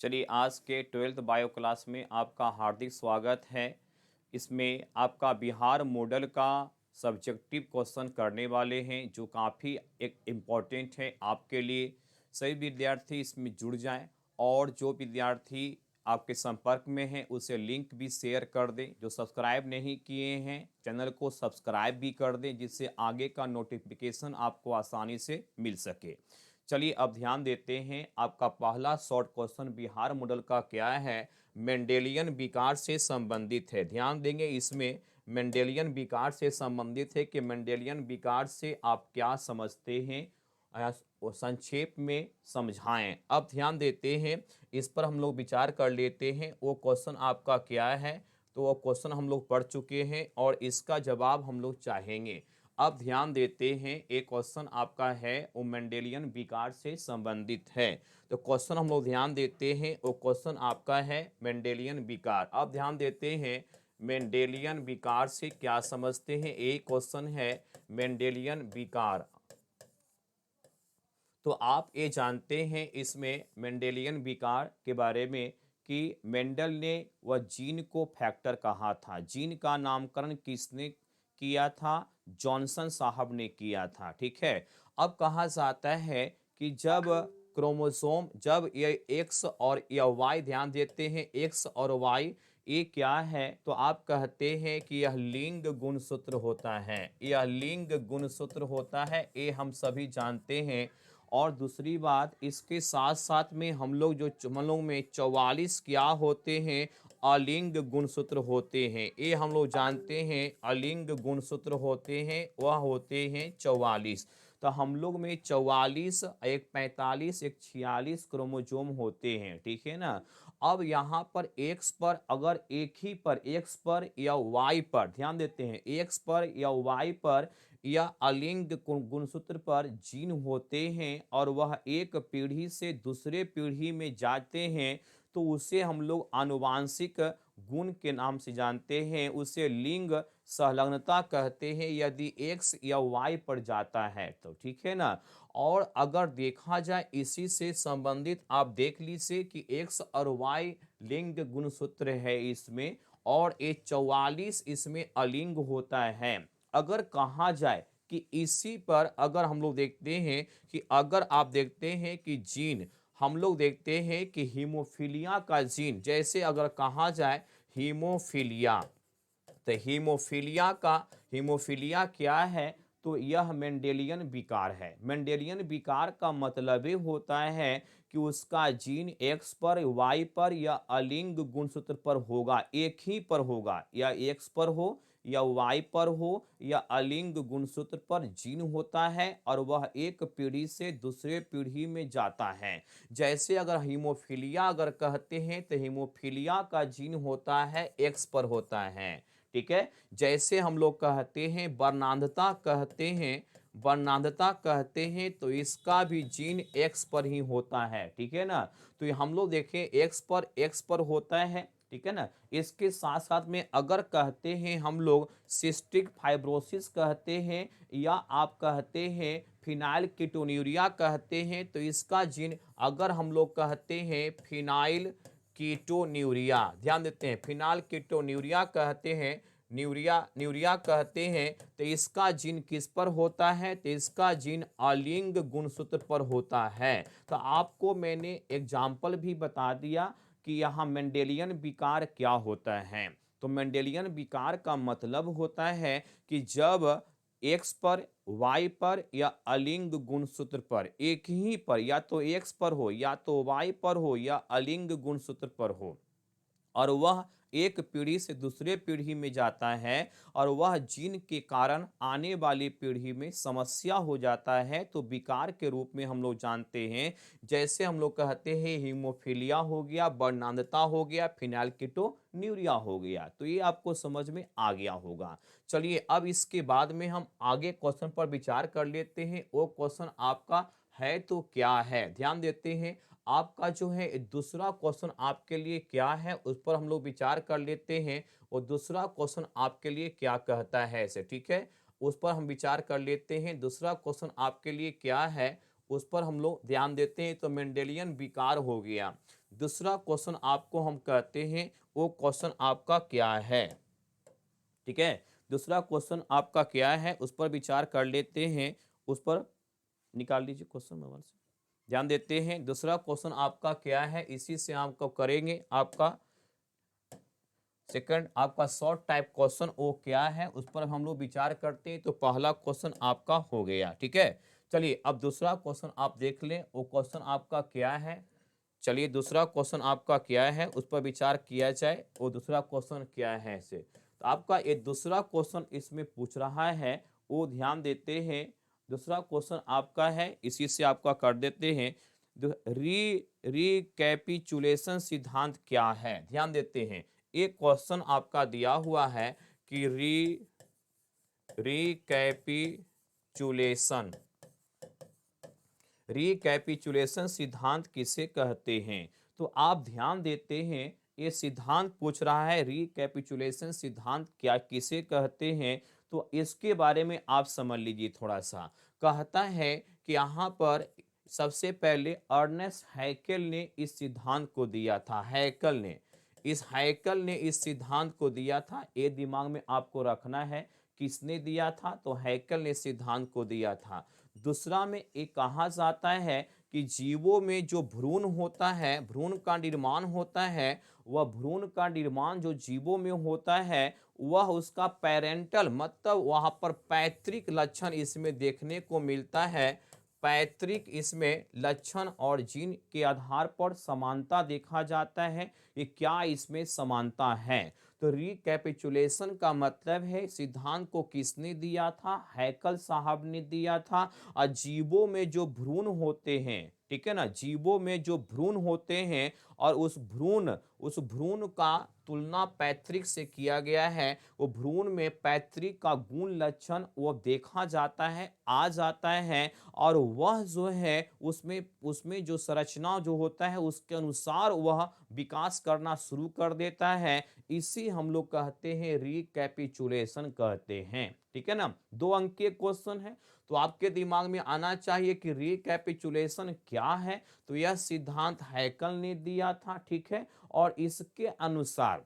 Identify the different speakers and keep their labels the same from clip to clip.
Speaker 1: चलिए आज के 12th बायो क्लास में आपका हार्दिक स्वागत है। इसमें आपका बिहार मॉडल का सब्जेक्टिव क्वेश्चन करने वाले हैं जो काफ़ी एक इम्पॉर्टेंट है आपके लिए। सभी विद्यार्थी इसमें जुड़ जाएं और जो विद्यार्थी आपके संपर्क में हैं उसे लिंक भी शेयर कर दें। जो सब्सक्राइब नहीं किए हैं चैनल को सब्सक्राइब भी कर दें जिससे आगे का नोटिफिकेशन आपको आसानी से मिल सके। चलिए अब ध्यान देते हैं आपका पहला शॉर्ट क्वेश्चन बिहार मॉडल का क्या है। मेंडेलियन विकार से संबंधित है। ध्यान देंगे इसमें मेंडेलियन विकार से संबंधित है कि मेंडेलियन विकार से आप क्या समझते हैं, वो संक्षेप में समझाएं। अब ध्यान देते हैं इस पर हम लोग विचार कर लेते हैं। वो क्वेश्चन आपका क्या है, तो वो क्वेश्चन हम लोग पढ़ चुके हैं और इसका जवाब हम लोग चाहेंगे। अब ध्यान देते हैं एक क्वेश्चन आपका है वो मेंडेलियन विकार से संबंधित है। तो क्वेश्चन हम लोग ध्यान देते हैं वो क्वेश्चन आपका है मेंडेलियन विकार। अब ध्यान देते हैं मेंडेलियन विकार से क्या समझते हैं। एक क्वेश्चन है मेंडेलियन विकार। तो आप ये जानते हैं इसमें मेंडेलियन विकार के बारे में कि मेंडल ने वह जीन को फैक्टर कहा था। जीन का नामकरण किसने किया था? जॉनसन साहब ने किया था। ठीक है। अब कहा जाता है कि जब क्रोमोसोम जब ये एक्स और या वाई, ध्यान देते हैं एक्स और वाई ये क्या है, तो आप कहते हैं कि यह लिंग गुणसूत्र होता है। यह लिंग गुणसूत्र होता है, ये हम सभी जानते हैं। और दूसरी बात इसके साथ साथ में हम लोग जो चमलों में 44 क्या होते हैं, अलिंग गुणसूत्र होते हैं। ये हम लोग जानते हैं अलिंग गुणसूत्र होते हैं, वह होते हैं 44। तो हम लोग में 44, एक 45, एक 46 क्रोमोजोम होते हैं। ठीक है ना। अब यहाँ पर एक्स पर अगर एक ही पर एक्स पर या वाई पर, ध्यान देते हैं एक्स पर या वाई पर या अलिंग गुणसूत्र पर जीन होते हैं और वह एक पीढ़ी से दूसरे पीढ़ी में जाते हैं, तो उसे हम लोग आनुवांशिक गुण के नाम से जानते हैं। उसे लिंग संलग्नता कहते हैं यदि एक्स या वाई पर जाता है तो। ठीक है ना। और अगर देखा जाए इसी से संबंधित आप देख लीजिए कि एक्स और वाई लिंग गुणसूत्र है इसमें, और ये 44 इसमें अलिंग होता है। अगर कहा जाए कि इसी पर अगर हम लोग देखते हैं कि अगर आप देखते हैं कि जीन हम लोग देखते हैं कि हीमोफीलिया का जीन, जैसे अगर कहा जाए हीमोफीलिया, तो हीमोफीलिया क्या है, तो यह मेंडेलियन विकार है। मेंडेलियन विकार का मतलब ये होता है कि उसका जीन एक्स पर, वाई पर या अलिंग गुणसूत्र पर होगा, एक ही पर होगा, या एक्स पर हो या वाई पर हो या अलिंग गुणसूत्र पर जीन होता है और वह एक पीढ़ी से दूसरे पीढ़ी में जाता है। जैसे अगर हीमोफीलिया अगर कहते हैं तो हीमोफीलिया का जीन होता है एक्स पर होता है। ठीक है। जैसे हम लोग कहते हैं वर्णांधता कहते हैं तो इसका भी जीन एक्स पर ही होता है। ठीक है ना। तो ये हम लोग देखें एक्स पर होता है। ठीक है ना। इसके साथ साथ में अगर कहते हैं हम लोग सिस्टिक फाइब्रोसिस कहते हैं या आप कहते हैं फिनाइल कीटोन्यूरिया कहते हैं, तो इसका जीन अगर हम लोग कहते हैं फिनाइल कीटोन्यूरिया, ध्यान देते हैं फिनाइल कीटोन्यूरिया कहते हैं, न्यूरिया कहते हैं, तो इसका जीन किस पर होता है, तो इसका जीन अलिंग गुणसूत्र पर होता है। तो आपको मैंने एग्जाम्पल भी बता दिया कि यहाँ मेंडेलियन विकार क्या होता है। तो मेंडेलियन विकार का मतलब होता है कि जब एक्स पर, वाई पर या अलिंग गुणसूत्र पर, एक ही पर, या तो एक्स पर हो या तो वाई पर हो या अलिंग गुणसूत्र पर हो, और वह एक पीढ़ी से दूसरे पीढ़ी में जाता है और वह जीन के कारण आने वाली पीढ़ी में समस्या हो जाता है, तो विकार के रूप में हम लोग जानते हैं। जैसे हम लोग कहते हैं हीमोफीलिया हो गया, वर्णांधता हो गया, फिनाइलकीटोन्यूरिया हो गया। तो ये आपको समझ में आ गया होगा। चलिए अब इसके बाद में हम आगे क्वेश्चन पर विचार कर लेते हैं। वो क्वेश्चन आपका है तो क्या है, ध्यान देते हैं। आपका जो है दूसरा क्वेश्चन आपके लिए क्या है उस पर हम लोग विचार कर लेते हैं। और दूसरा क्वेश्चन आपके लिए क्या कहता है ऐसे। ठीक है। उस पर हम विचार कर लेते हैं। दूसरा क्वेश्चन आपके लिए क्या है उस पर हम लोग ध्यान देते हैं। तो मेंडेलियन विकार हो गया। दूसरा क्वेश्चन आपको हम कहते हैं, वो क्वेश्चन आपका क्या है, ठीक है। दूसरा क्वेश्चन आपका क्या है उस पर विचार कर लेते हैं। उस पर निकाल लीजिए क्वेश्चन मोबाइल से, ध्यान देते हैं। दूसरा क्वेश्चन आपका क्या है, इसी से आपको करेंगे आपका सेकंड आपका शॉर्ट टाइप क्वेश्चन वो क्या है उस पर हम लोग विचार करते हैं। तो पहला क्वेश्चन आपका हो गया, ठीक है। चलिए अब दूसरा क्वेश्चन आप देख लें, वो क्वेश्चन आपका क्या है। चलिए दूसरा क्वेश्चन आपका क्या है उस पर विचार किया जाए, वो दूसरा क्वेश्चन क्या है इसे। तो आपका ये दूसरा क्वेश्चन इसमें पूछ रहा है, वो ध्यान देते हैं। दूसरा क्वेश्चन आपका है, इसी से आपका कर देते हैं। रिकैपिचुलेशन सिद्धांत क्या है, ध्यान देते हैं। एक क्वेश्चन आपका दिया हुआ है कि रिकैपिचुलेशन रिकैपिचुलेशन सिद्धांत किसे कहते हैं। तो आप ध्यान देते हैं, ये सिद्धांत पूछ रहा है रिकैपिचुलेशन सिद्धांत क्या किसे कहते हैं। तो इसके बारे में आप समझ लीजिए थोड़ा सा। कहता है कि यहाँ पर सबसे पहले अर्नेस्ट हैकेल ने इस सिद्धांत को दिया था। हैकेल ने इस सिद्धांत को दिया था, ये दिमाग में आपको रखना है। किसने दिया था, तो हैकेल ने सिद्धांत को दिया था। दूसरा में एक कहा जाता है कि जीवों में जो भ्रूण होता है, भ्रूण का निर्माण होता है, वह भ्रूण का निर्माण जो जीवों में होता है वह उसका पेरेंटल मतलब वहां पर पैतृक लक्षण इसमें देखने को मिलता है। पैतृक इसमें लक्षण और जीन के आधार पर समानता देखा जाता है। ये क्या इसमें समानता है। तो रिकैपिचुलेशन का मतलब है सिद्धांत को किसने दिया था, हैकल साहब ने दिया था। और जीवों में जो भ्रूण होते हैं, ठीक है ना, जीवों में जो भ्रूण होते हैं और उस भ्रूण का तुलना पैतृक से किया गया है। वो भ्रूण में पैतृक का गुण लक्षण वो देखा जाता है, आ जाता है। और वह जो है उसमें उसमें जो संरचना जो होता है उसके अनुसार वह विकास करना शुरू कर देता है। इसी हम लोग कहते हैं रिकैपिचुलेशन कहते हैं, ठीक है ना। 2 अंक के क्वेश्चन है, तो आपके दिमाग में आना चाहिए कि रिकैपिचुलेशन क्या है। तो यह सिद्धांत हैकल ने दिया था, ठीक है। और इसके अनुसार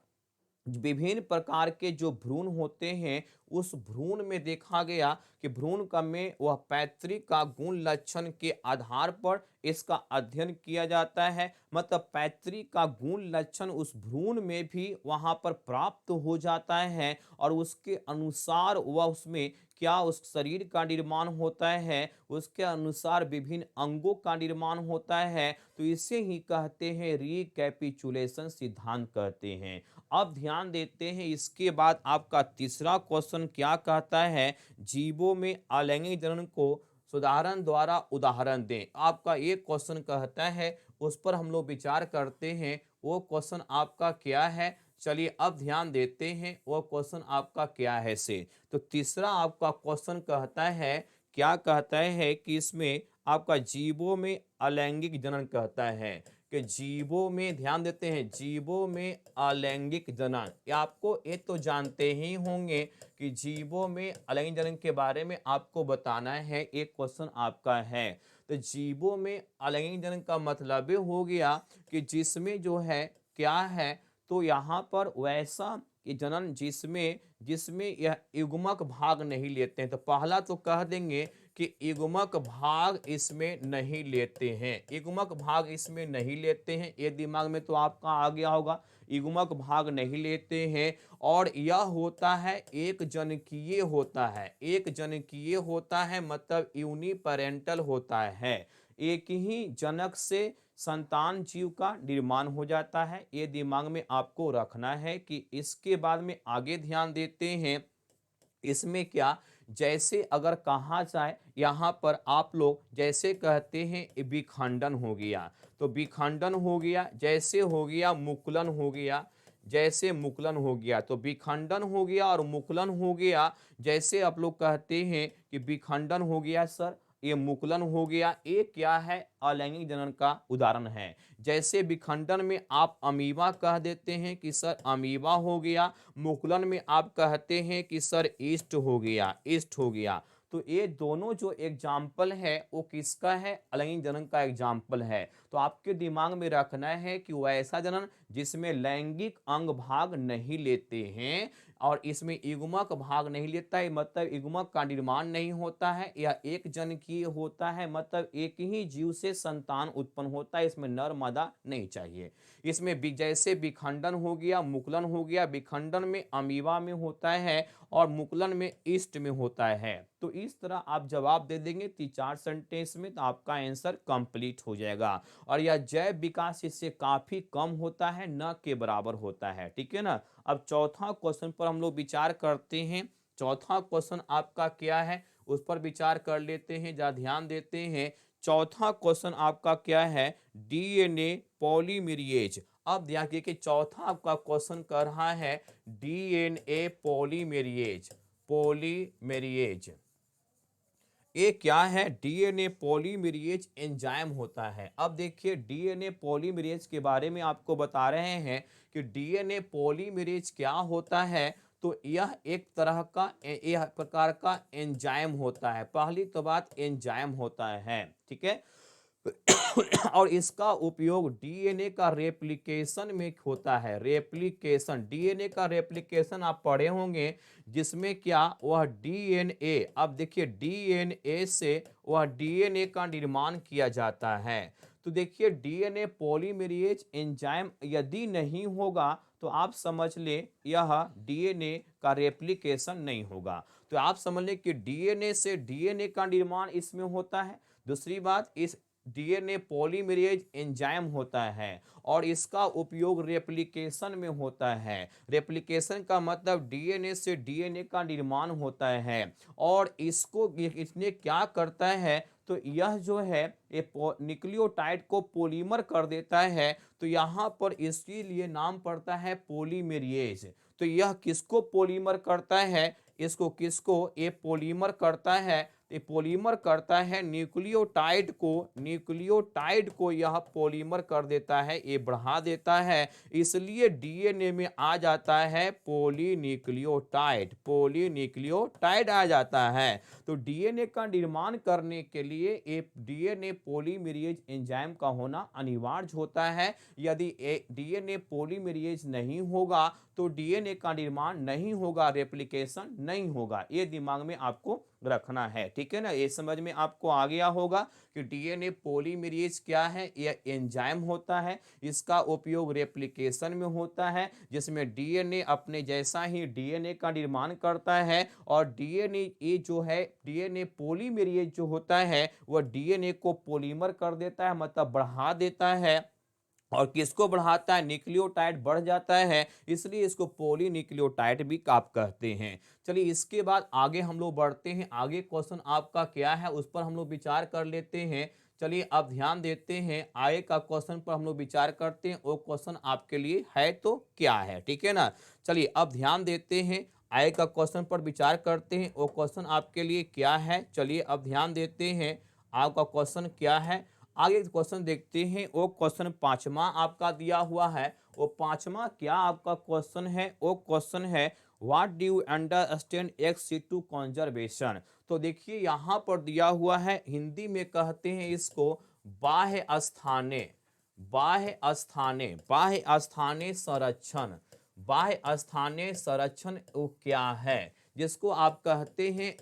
Speaker 1: विभिन्न प्रकार के जो भ्रूण होते हैं उस भ्रूण में देखा गया कि भ्रूण का में वह पैतृक का गुण लक्षण के आधार पर इसका अध्ययन किया जाता है। मतलब पैतृक का गुण लक्षण उस भ्रूण में भी वहां पर प्राप्त हो जाता है और उसके अनुसार वह उसमें क्या उस शरीर का निर्माण होता है, उसके अनुसार विभिन्न अंगों का निर्माण होता है। तो इसे ही कहते हैं रिकैपिचुलेशन सिद्धांत कहते हैं। अब ध्यान देते हैं, इसके बाद आपका तीसरा क्वेश्चन क्या कहता है, जीवों में अलैंगिक जनन को सुधारण द्वारा उदाहरण दें। आपका एक क्वेश्चन कहता है, उस पर हम लोग विचार करते हैं। वो क्वेश्चन आपका क्या है, चलिए अब ध्यान देते हैं वो क्वेश्चन आपका क्या है से। तो तीसरा आपका क्वेश्चन कहता है, क्या कहता है कि इसमें आपका जीवों में अलैंगिक जनन कहता है कि जीवों में, ध्यान देते हैं, जीवों में अलैंगिक जनन। ये आपको ये तो जानते ही होंगे कि जीवों में अलैंगिक जनन के बारे में आपको बताना है। एक क्वेश्चन आपका है। तो जीवों में अलैंगिक जनन का मतलब ये हो गया कि जिसमें जो है क्या है, तो यहाँ पर वैसा कि जनन जिसमें जिसमें यह युग्मक भाग नहीं लेते हैं। तो पहला तो कह देंगे कि युग्मक भाग इसमें नहीं लेते हैं, युग्मक भाग इसमें नहीं लेते हैं। ये दिमाग में तो आपका आ गया होगा, युग्मक भाग नहीं लेते हैं। और यह होता है एक जनकीय होता है, एक जनकीय होता है मतलब यूनिपेरेंटल होता है। एक ही जनक से संतान जीव का निर्माण हो जाता है। ये दिमाग में आपको रखना है कि इसके बाद में आगे ध्यान देते हैं। इसमें क्या, जैसे अगर कहा जाए यहाँ पर आप लोग जैसे कहते हैं विखंडन हो गया, तो विखंडन हो गया, जैसे हो गया मुकुलन हो गया, जैसे मुकुलन हो गया, तो विखंडन हो गया और मुकुलन हो गया। जैसे आप लोग कहते हैं कि विखंडन हो गया सर, ये मुकुलन हो गया। ये क्या है, अलैंगिक जनन का उदाहरण है। जैसे विखंडन में आप अमीबा कह देते हैं कि सर अमीबा हो गया, मुकुलन में आप कहते हैं कि सर ईस्ट हो गया, ईस्ट हो गया। तो ये दोनों जो एग्जाम्पल है वो किसका है, अलैंगिक जनन का एग्जाम्पल है। तो आपके दिमाग में रखना है कि वैसा जनन जिसमें लैंगिक अंग भाग नहीं लेते हैं और इसमें युग्मक भाग नहीं लेता है, मतलब युग्मक का निर्माण नहीं होता है, या एक जनकीय होता है, मतलब एक ही जीव से संतान उत्पन्न होता है, इसमें नर मादा नहीं चाहिए। इसमें जैसे विखंडन हो गया, मुकुलन हो गया, विखंडन में अमीबा में होता है और मुकुलन में ईस्ट में होता है। तो इस तरह आप जवाब दे देंगे 3-4 सेंटेंस में, तो आपका आंसर कंप्लीट हो जाएगा। और यह जैव विकास इससे काफी कम होता है, न के बराबर होता है। ठीक है ना। अब चौथा क्वेश्चन पर हम लोग विचार करते हैं। चौथा क्वेश्चन आपका क्या है उस पर विचार कर लेते हैं, जरा ध्यान देते हैं। चौथा क्वेश्चन आपका क्या है, डीएनए पॉलीमरेज। अब ध्यान रखिए कि चौथा आपका क्वेश्चन कर रहा है डीएनए पॉलीमरेज। पॉलीमरेज ये क्या है, डीएनए पॉलीमरेज एंजाइम होता है। अब देखिए डीएनए पॉलीमरेज के बारे में आपको बता रहे हैं कि डीएनए पॉलीमरेज क्या होता है। तो यह एक तरह का यह प्रकार का एंजाइम होता है। पहली तो बात एंजाइम होता है, ठीक है। और इसका उपयोग डीएनए का रेप्लिकेशन में होता है। रेप्लिकेशन, डीएनए का रेप्लिकेशन आप पढ़े होंगे, जिसमें क्या वह डीएनए, अब देखिए डीएनए से वह डीएनए का निर्माण किया जाता है। तो देखिए डीएनए पॉलीमरेज एंजाइम यदि नहीं होगा तो आप समझ लें यह डीएनए का रेप्लिकेशन नहीं होगा। तो आप समझ लें कि डीएनए से डीएनए का निर्माण इसमें होता है। दूसरी बात, इस डीएनए पॉलीमरेज एंजाइम होता है और इसका उपयोग रेप्लिकेशन में होता है। रेप्लिकेशन का मतलब डीएनए से डीएनए का निर्माण होता है और इसको इसने क्या करता है, तो यह जो है ये न्यूक्लियोटाइड को पॉलीमर कर देता है। तो यहाँ पर इसके लिए नाम पड़ता है पॉलीमरेज। तो यह किसको पॉलीमर करता है, इसको किसको ये पॉलीमर करता है, ये पॉलीमर करता है न्यूक्लियोटाइड को। न्यूक्लियोटाइड को यह पॉलीमर कर देता है, ये बढ़ा देता है, इसलिए डीएनए में आ जाता है पॉलीन्यूक्लियोटाइड। पॉलीन्यूक्लियोटाइड आ जाता है। तो डीएनए का निर्माण करने के लिए एक डीएनए पॉलीमरेज एंजाइम का होना अनिवार्य होता है। यदि डीएनए पॉलीमरेज नहीं होगा तो डीएनए का निर्माण नहीं होगा, रेप्लिकेशन नहीं होगा। ये दिमाग में आपको रखना है, ठीक है ना। ये समझ में आपको आ गया होगा कि डीएनए पॉलीमरेज क्या है, यह एंजाइम होता है। इसका उपयोग रेप्लिकेशन में होता है, जिसमें डीएनए अपने जैसा ही डीएनए का निर्माण करता है और डीएनए ये जो है डीएनए पॉलीमरेज जो होता है वह डीएनए को पॉलीमर कर देता है, मतलब बढ़ा देता है। और किसको बढ़ाता है, न्यूक्लियोटाइड बढ़ जाता है, इसलिए इसको पॉलीन्यूक्लियोटाइड भी आप कहते हैं। चलिए इसके बाद आगे हम लोग बढ़ते हैं। आगे क्वेश्चन आपका क्या है उस पर हम लोग विचार कर लेते हैं। चलिए अब ध्यान देते हैं, आगे का क्वेश्चन पर हम लोग विचार करते हैं। वो क्वेश्चन आपके लिए है तो क्या है, ठीक है ना। चलिए अब ध्यान देते हैं, आगे का क्वेश्चन पर विचार करते हैं। वो क्वेश्चन आपके लिए क्या है, चलिए अब ध्यान देते हैं आपका क्वेश्चन क्या है। आगे क्वेश्चन देखते हैं। वो क्वेश्चन पांचवा आपका दिया हुआ है। वो पांचवा क्या आपका क्वेश्चन है, वो क्वेश्चन है what do you understand ex-situ conservation. तो देखिए यहाँ पर दिया हुआ है, हिंदी में कहते हैं इसको बाह्य स्थाने, बाह्य स्थाने, बाह्य स्थाने संरक्षण। बाह्य स्थाने संरक्षण वो क्या है, जिसको आप कहते हैं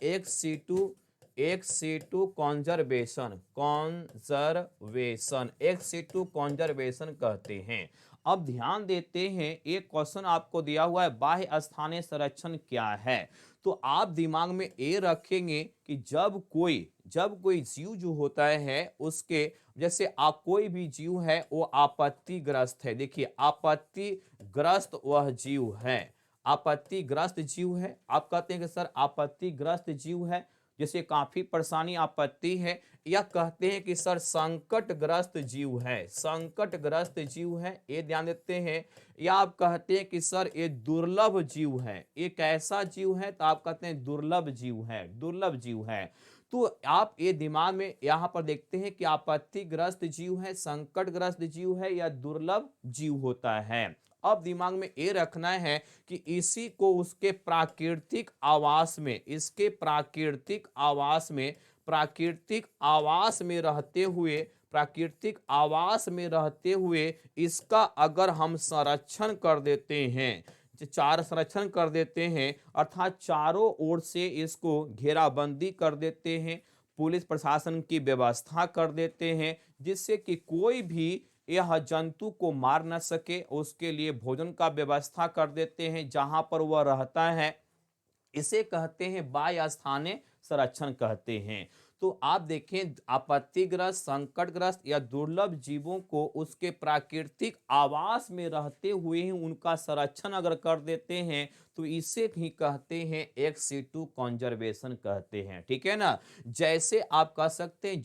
Speaker 1: ex-situ conservation, conservation, ex-situ conservation कहते हैं। अब ध्यान देते हैं, एक क्वेश्चन आपको दिया हुआ है बाह्य स्थानीय संरक्षण क्या है। तो आप दिमाग में ये रखेंगे कि जब कोई जीव जो होता है उसके जैसे आप कोई भी जीव है वो आपत्तिग्रस्त है। देखिए आपत्तिग्रस्त वह जीव है, आपत्तिग्रस्त जीव है। आप कहते हैं कि सर आपत्तिग्रस्त जीव है, जैसे काफी परेशानी आपत्ति है, या कहते हैं कि सर संकटग्रस्त जीव है, संकटग्रस्त जीव है, ये ध्यान देते हैं। या आप कहते हैं कि सर ये दुर्लभ जीव है, ये कैसा जीव है, तो आप कहते हैं दुर्लभ जीव है, दुर्लभ जीव है। तो आप ये दिमाग में यहां पर देखते हैं कि आपत्तिग्रस्त जीव है, संकटग्रस्त जीव है या दुर्लभ जीव होता है। अब दिमाग में ये रखना है कि इसी को उसके प्राकृतिक आवास में, इसके प्राकृतिक आवास में रहते हुए, प्राकृतिक आवास में रहते हुए इसका अगर हम संरक्षण कर देते हैं, चार संरक्षण कर देते हैं, अर्थात चारों ओर से इसको घेराबंदी कर देते हैं, पुलिस प्रशासन की व्यवस्था कर देते हैं, जिससे कि कोई भी यह जंतु को मार न सके, उसके लिए भोजन का व्यवस्था कर देते हैं जहां पर वह रहता है, इसे कहते हैं बाह्य स्थानीय संरक्षण कहते हैं। तो आप देखें, आपत्तिग्रस्त, संकटग्रस्त या दुर्लभ जीवों को उसके प्राकृतिक आवास में रहते हुए ही उनका संरक्षण अगर कर देते हैं तो इसे ही कहते हैं एक्स सिटू कंजर्वेशन कहते हैं, ठीक है ना। जैसे आप कह सकते हैं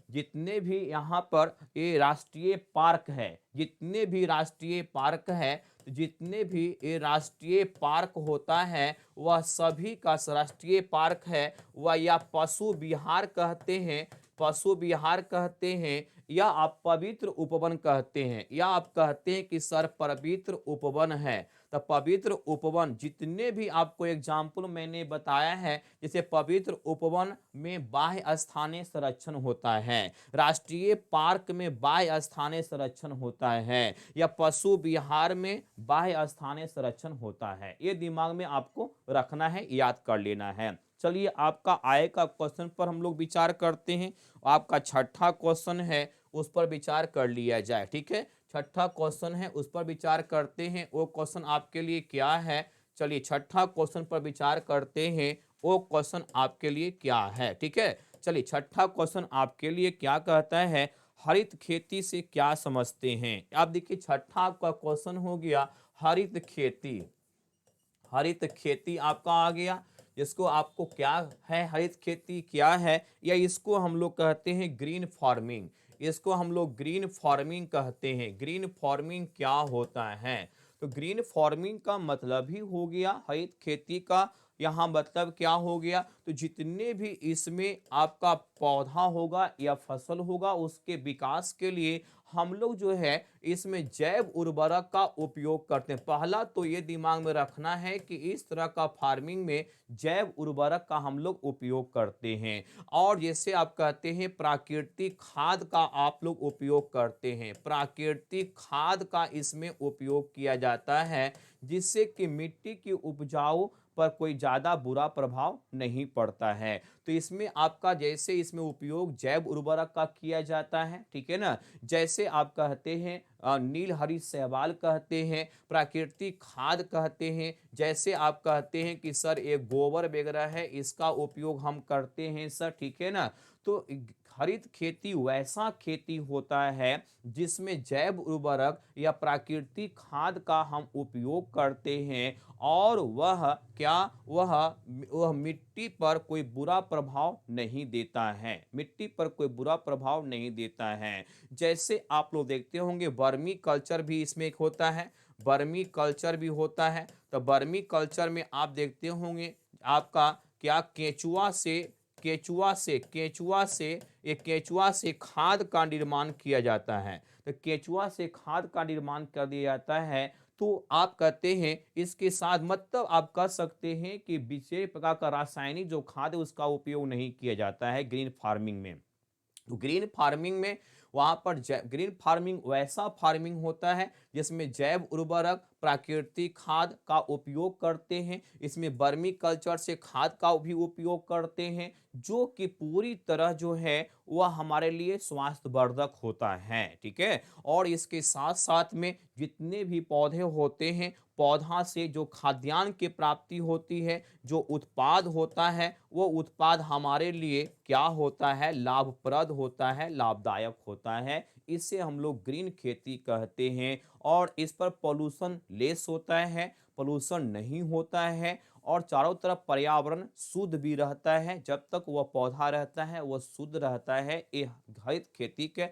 Speaker 1: जितने भी यहाँ पर ये राष्ट्रीय पार्क है, जितने भी राष्ट्रीय पार्क है, जितने भी ये राष्ट्रीय पार्क होता है वह सभी का राष्ट्रीय पार्क है वह या पशु विहार कहते हैं, पशु विहार कहते हैं, या आप पवित्र उपवन कहते हैं, या आप कहते हैं कि सर पवित्र उपवन है। तो पवित्र उपवन जितने भी आपको एग्जाम्पल मैंने बताया है, जैसे पवित्र उपवन में बाह्य स्थानीय संरक्षण होता है, राष्ट्रीय पार्क में बाह्य स्थानीय संरक्षण होता है, या पशु विहार में बाह्य स्थानीय संरक्षण होता है। ये दिमाग में आपको रखना है, याद कर लेना है। चलिए आपका आय का क्वेश्चन पर हम लोग विचार करते हैं। आपका छठा क्वेश्चन है उस पर विचार कर लिया जाए, ठीक है। छठा क्वेश्चन है उस पर विचार करते हैं। वो क्वेश्चन आपके लिए क्या है, चलिए छठा क्वेश्चन पर विचार करते हैं। वो क्वेश्चन आपके लिए क्या है, ठीक है। चलिए छठा क्वेश्चन आपके लिए क्या कहता है, हरित खेती से क्या समझते हैं। आप देखिए छठा आपका क्वेश्चन हो गया हरित खेती। हरित खेती आपका आ गया, इसको आपको क्या है, हरित खेती क्या है, या इसको हम लोग कहते हैं ग्रीन फार्मिंग, इसको हम लोग ग्रीन फार्मिंग कहते हैं। ग्रीन फार्मिंग क्या होता है, तो ग्रीन फार्मिंग का मतलब ही हो गया हरित खेती का, यहाँ मतलब क्या हो गया, तो जितने भी इसमें आपका पौधा होगा या फसल होगा उसके विकास के लिए हम लोग जो है इसमें जैव उर्वरक का उपयोग करते हैं। पहला तो ये दिमाग में रखना है कि इस तरह का फार्मिंग में जैव उर्वरक का हम लोग उपयोग करते हैं, और जैसे आप कहते हैं प्राकृतिक खाद का आप लोग उपयोग करते हैं, प्राकृतिक खाद का इसमें उपयोग किया जाता है, जिससे कि मिट्टी की उपजाऊ पर कोई ज़्यादा बुरा प्रभाव नहीं पड़ता है। तो इसमें आपका जैसे इसमें उपयोग जैव उर्वरक का किया जाता है, ठीक है ना, जैसे आप कहते हैं नील हरी शैवाल कहते हैं, प्राकृतिक खाद कहते हैं, जैसे आप कहते हैं कि सर ये गोबर वगैरह है इसका उपयोग हम करते हैं सर, ठीक है ना। तो हरित खेती वैसा खेती होता है जिसमें जैव उर्वरक या प्राकृतिक खाद का हम उपयोग करते हैं, और वह क्या, वह मिट्टी पर कोई बुरा प्रभाव नहीं देता है, मिट्टी पर कोई बुरा प्रभाव नहीं देता है। जैसे आप लोग देखते होंगे वर्मी कल्चर भी इसमें एक होता है, वर्मी कल्चर भी होता है। तो वर्मी कल्चर में आप देखते होंगे आपका क्या, केचुआ से खाद का निर्माण किया जाता है। तो केचुआ से खाद का निर्माण कर दिया जाता है। तो आप कहते हैं इसके साथ मतलब आप कह सकते हैं कि विशेष प्रकार का रासायनिक जो खाद है उसका उपयोग नहीं किया जाता है ग्रीन फार्मिंग में। तो ग्रीन फार्मिंग में वहां पर ग्रीन फार्मिंग वैसा फार्मिंग होता है जिसमें जैव उर्वरक प्राकृतिक खाद का उपयोग करते हैं, इसमें वर्मी कल्चर से खाद का भी उपयोग करते हैं, जो कि पूरी तरह जो है वह हमारे लिए स्वास्थ्यवर्धक होता है, ठीक है। और इसके साथ साथ में जितने भी पौधे होते हैं, पौधा से जो खाद्यान्न की प्राप्ति होती है, जो उत्पाद होता है, वो उत्पाद हमारे लिए क्या होता है, लाभप्रद होता है, लाभदायक होता है। इसे हम लोग ग्रीन खेती कहते हैं, और इस पर पोल्यूशन लेस होता है, पोल्यूशन नहीं होता है, और चारों तरफ पर्यावरण शुद्ध भी रहता है। जब तक वह पौधा रहता है वह शुद्ध रहता है। ये हरित खेती के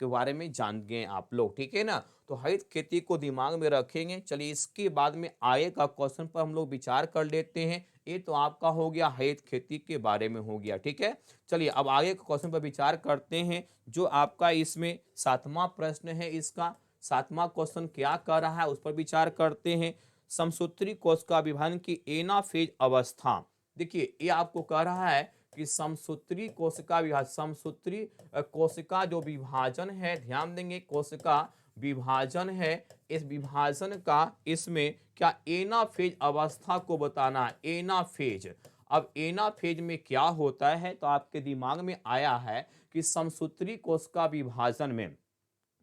Speaker 1: बारे में जान गए आप लोग, ठीक है ना। तो हरित खेती को दिमाग में रखेंगे। चलिए इसके बाद में आगे का क्वेश्चन पर हम लोग विचार कर लेते हैं। ये तो आपका हो गया हरित खेती के बारे में हो गया, ठीक है। चलिए अब आगे के क्वेश्चन पर विचार करते हैं, जो आपका इसमें 7वां प्रश्न है इसका, सातवां क्वेश्चन क्या कह रहा है उस पर विचार करते हैं। समसूत्री कोशिका विभाजन की एनाफेज अवस्था, देखिए ये आपको कह रहा है कि समसूत्री कोशिका विभाजन, समसूत्री कोशिका जो विभाजन है, ध्यान देंगे कोशिका विभाजन है, इस विभाजन का इसमें क्या एनाफेज अवस्था को बताना है, एनाफेज। अब एनाफेज में क्या होता है, तो आपके दिमाग में आया है कि समसूत्री कोशिका विभाजन में,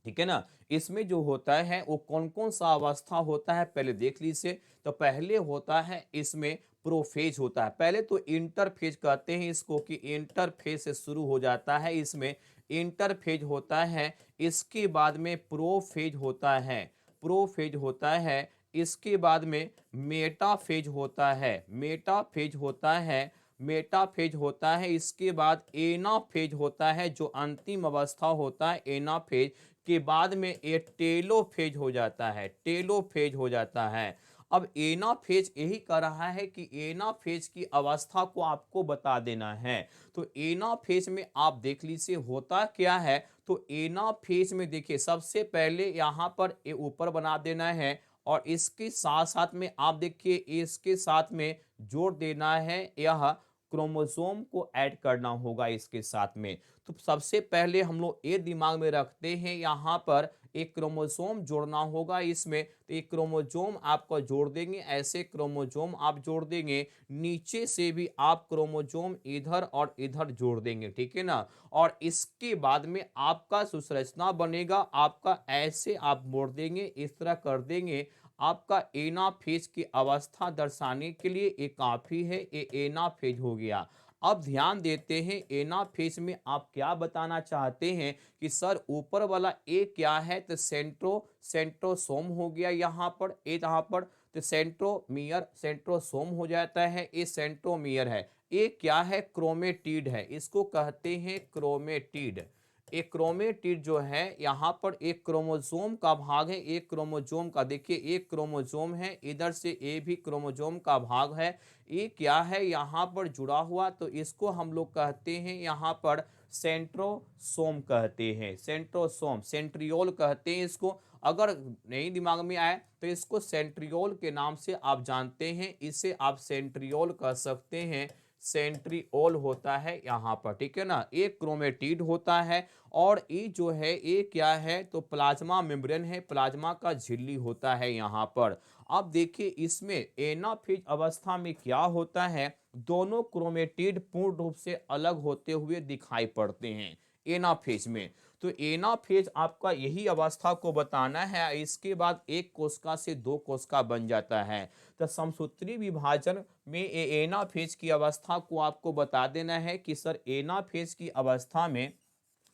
Speaker 1: ठीक है ना, इसमें जो होता है वो कौन कौन सा अवस्था होता है पहले देख लीजिए। तो पहले होता है इसमें प्रोफेज होता है, पहले तो इंटरफेज कहते हैं इसको, कि इंटरफेज से शुरू हो जाता है, इसमें इंटरफेज होता है, इसके बाद में प्रोफेज होता है, प्रोफेज होता है, इसके बाद में मेटाफेज होता है, मेटाफेज होता है, मेटाफेज होता है, इसके बाद एनाफेज होता है, जो अंतिम अवस्था होता है एनाफेज के बाद में ये टेलोफेज हो जाता है, टेलोफेज हो जाता है। अब एनाफेज यही कह रहा है कि एनाफेज की अवस्था को आपको बता देना है। तो एनाफेज में आप देख लीजिए होता क्या है। तो एनाफेज में देखिए सबसे पहले यहाँ पर ये ऊपर बना देना है, और इसके साथ साथ में आप देखिए इसके साथ में जोड़ देना है, यह क्रोमोसोम को ऐड करना होगा इसके साथ में। तो सबसे पहले हम लोग ये दिमाग में रखते हैं, यहाँ पर एक क्रोमोसोम जोड़ना होगा इसमें। तो एक क्रोमोसोम आपको जोड़ देंगे, ऐसे क्रोमोसोम आप जोड़ देंगे, नीचे से भी आप क्रोमोसोम इधर और इधर जोड़ देंगे, ठीक है ना। और इसके बाद में आपका संरचना बनेगा, आपका ऐसे आप मोड़ देंगे, इस तरह कर देंगे, आपका एनाफेज की अवस्था दर्शाने के लिए ये काफी है, ये एनाफेज हो गया। अब ध्यान देते हैं एनाफेज में आप क्या बताना चाहते हैं कि सर ऊपर वाला ए क्या है, तो सेंट्रोसोम हो गया, यहाँ पर ए, यहाँ पर तो सेंट्रोमियर, सेंट्रोसोम हो जाता है, ये सेंट्रोमियर है। ये क्या है, क्रोमेटिड है, इसको कहते हैं क्रोमेटिड। एक क्रोमेटिड जो है यहाँ पर एक क्रोमोसोम का भाग है, एक क्रोमोसोम का, देखिए एक क्रोमोसोम है, इधर से ए भी क्रोमोसोम का भाग है। ये क्या है यहाँ पर जुड़ा हुआ, तो इसको हम लोग कहते हैं यहाँ पर सेंट्रोसोम कहते हैं, सेंट्रोसोम, सेंट्रियोल कहते हैं इसको। अगर नहीं दिमाग में आए तो इसको सेंट्रियोल के नाम से आप जानते हैं, इसे आप सेंट्रियोल कह सकते हैं, सेंट्रियोल होता है यहाँ पर, ठीक है ना। एक क्रोमेटिड होता है, और ये जो है ये क्या है, तो प्लाज्मा मेम्ब्रेन है, प्लाज्मा का झिल्ली होता है यहाँ पर। अब देखिए इसमें एनाफेज अवस्था में क्या होता है, दोनों क्रोमेटिड पूर्ण रूप से अलग होते हुए दिखाई पड़ते हैं एनाफेज में। तो एनाफेज आपका यही अवस्था को बताना है, इसके बाद एक कोशिका से दो कोशिका बन जाता है। तो समसूत्री विभाजन में एनाफेज की अवस्था को आपको बता देना है कि सर एनाफेज की अवस्था में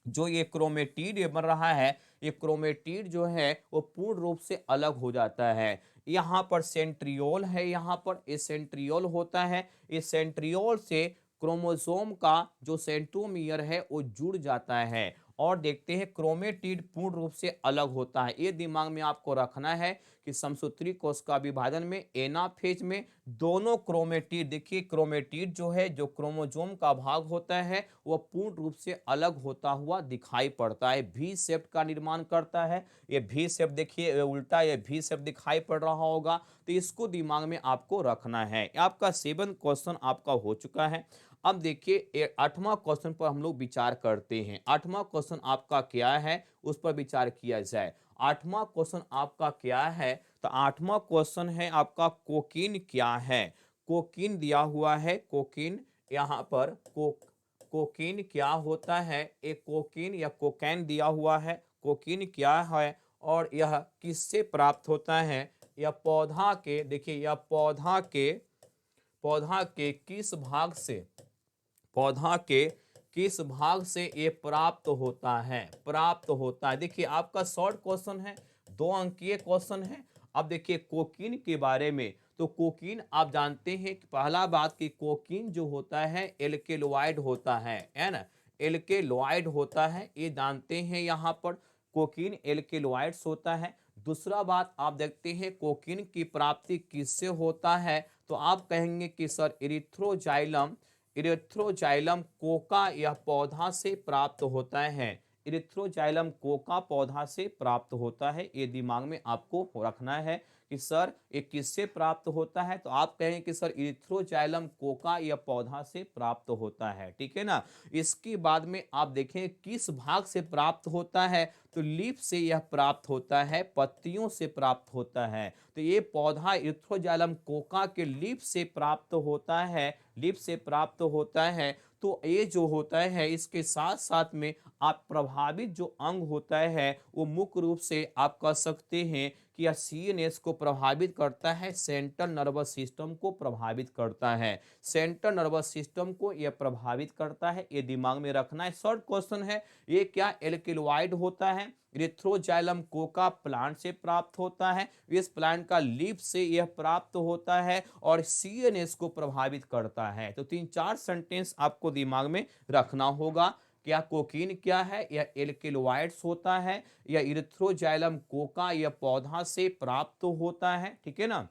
Speaker 1: जो ये क्रोमेटिड बन रहा है, ये क्रोमेटिड जो है वो पूर्ण रूप से अलग हो जाता है। यहाँ पर सेंट्रियोल है, यहाँ पर ये सेंट्रियोल होता है, इस सेंट्रियोल से क्रोमोसोम का जो सेंट्रोमियर है वो जुड़ जाता है, और देखते हैं क्रोमेटिड पूर्ण रूप से अलग होता है। ये दिमाग में आपको रखना है कि समसूत्री कोशिका विभाजन में एनाफेज में दोनों क्रोमेटिड, देखिए क्रोमेटिड जो है, जो क्रोमोसोम का भाग होता है, वह पूर्ण रूप से अलग होता हुआ दिखाई पड़ता है, भी शेप का निर्माण करता है। ये भी शेप देखिए उल्टा, ये भी शेप दिखाई पड़ रहा होगा, तो इसको दिमाग में आपको रखना है। आपका 7 क्वेश्चन आपका हो चुका है। अब देखिए 8वां क्वेश्चन पर हम लोग विचार करते हैं। 8वां क्वेश्चन आपका क्या है उस पर विचार किया जाए। 8वां क्वेश्चन आपका क्या है, तो 8वां क्वेश्चन है आपका कोकीन क्या है। कोकीन दिया हुआ है, कोकीन यहाँ पर कोकीन क्या होता है, एक कोकीन या कोकैन दिया हुआ है, कोकीन क्या है और यह किससे प्राप्त होता है। यह पौधा के, देखिए यह पौधा के किस भाग से, पौधा के किस भाग से ये प्राप्त होता है, प्राप्त होता है। देखिए आपका शॉर्ट क्वेश्चन है, 2 अंकीय क्वेश्चन है। अब देखिए कोकीन के बारे में, तो कोकीन आप जानते हैं कि पहला बात कि कोकीन जो होता है एल्केलॉइड होता है ना, एल्केलॉइड होता है, ये जानते हैं यहाँ पर कोकीन एल्केलॉइड्स होता है। दूसरा बात आप देखते हैं कोकीन की प्राप्ति किससे होता है, तो आप कहेंगे कि सर इरिथ्रोजाइलम, इरेथ्रोजाइलम कोका यह पौधा से प्राप्त होता है, इरिथ्रोजाइलम कोका पौधा से प्राप्त होता है। ये दिमाग में आपको रखना है कि सर ये किससे प्राप्त होता है, तो आप कहेंगे कि सर इरिथ्रोजाइलम कोका यह पौधा से प्राप्त होता है, ठीक है ना। इसके बाद में आप देखें किस भाग से प्राप्त होता है, तो लीफ से यह प्राप्त होता है, पत्तियों से प्राप्त होता है। तो ये पौधा इरिथ्रोजाइलम कोका के लीफ से प्राप्त होता है, लीफ से प्राप्त होता है। तो ये जो होता है इसके साथ साथ में आप प्रभावित जो अंग होता है वो मुख्य रूप से आप कह सकते हैं कि यह सीएनएस को प्रभावित करता है, सेंट्रल नर्वस सिस्टम को प्रभावित करता है, सेंट्रल नर्वस सिस्टम को यह प्रभावित करता है। ये दिमाग में रखना है। शॉर्ट क्वेश्चन है, ये क्या एल्केलॉइड होता है। इरिथ्रोजाइलम कोका प्लांट से प्राप्त होता है, इस प्लांट का लीफ से यह प्राप्त होता है और सीएनएस को प्रभावित करता है। तो 3-4 सेंटेंस आपको दिमाग में रखना होगा। क्या कोकीन क्या है, यह एल्केलॉइड्स होता है, या इरिथ्रोजाइलम कोका यह पौधा से प्राप्त होता है, ठीक है ना।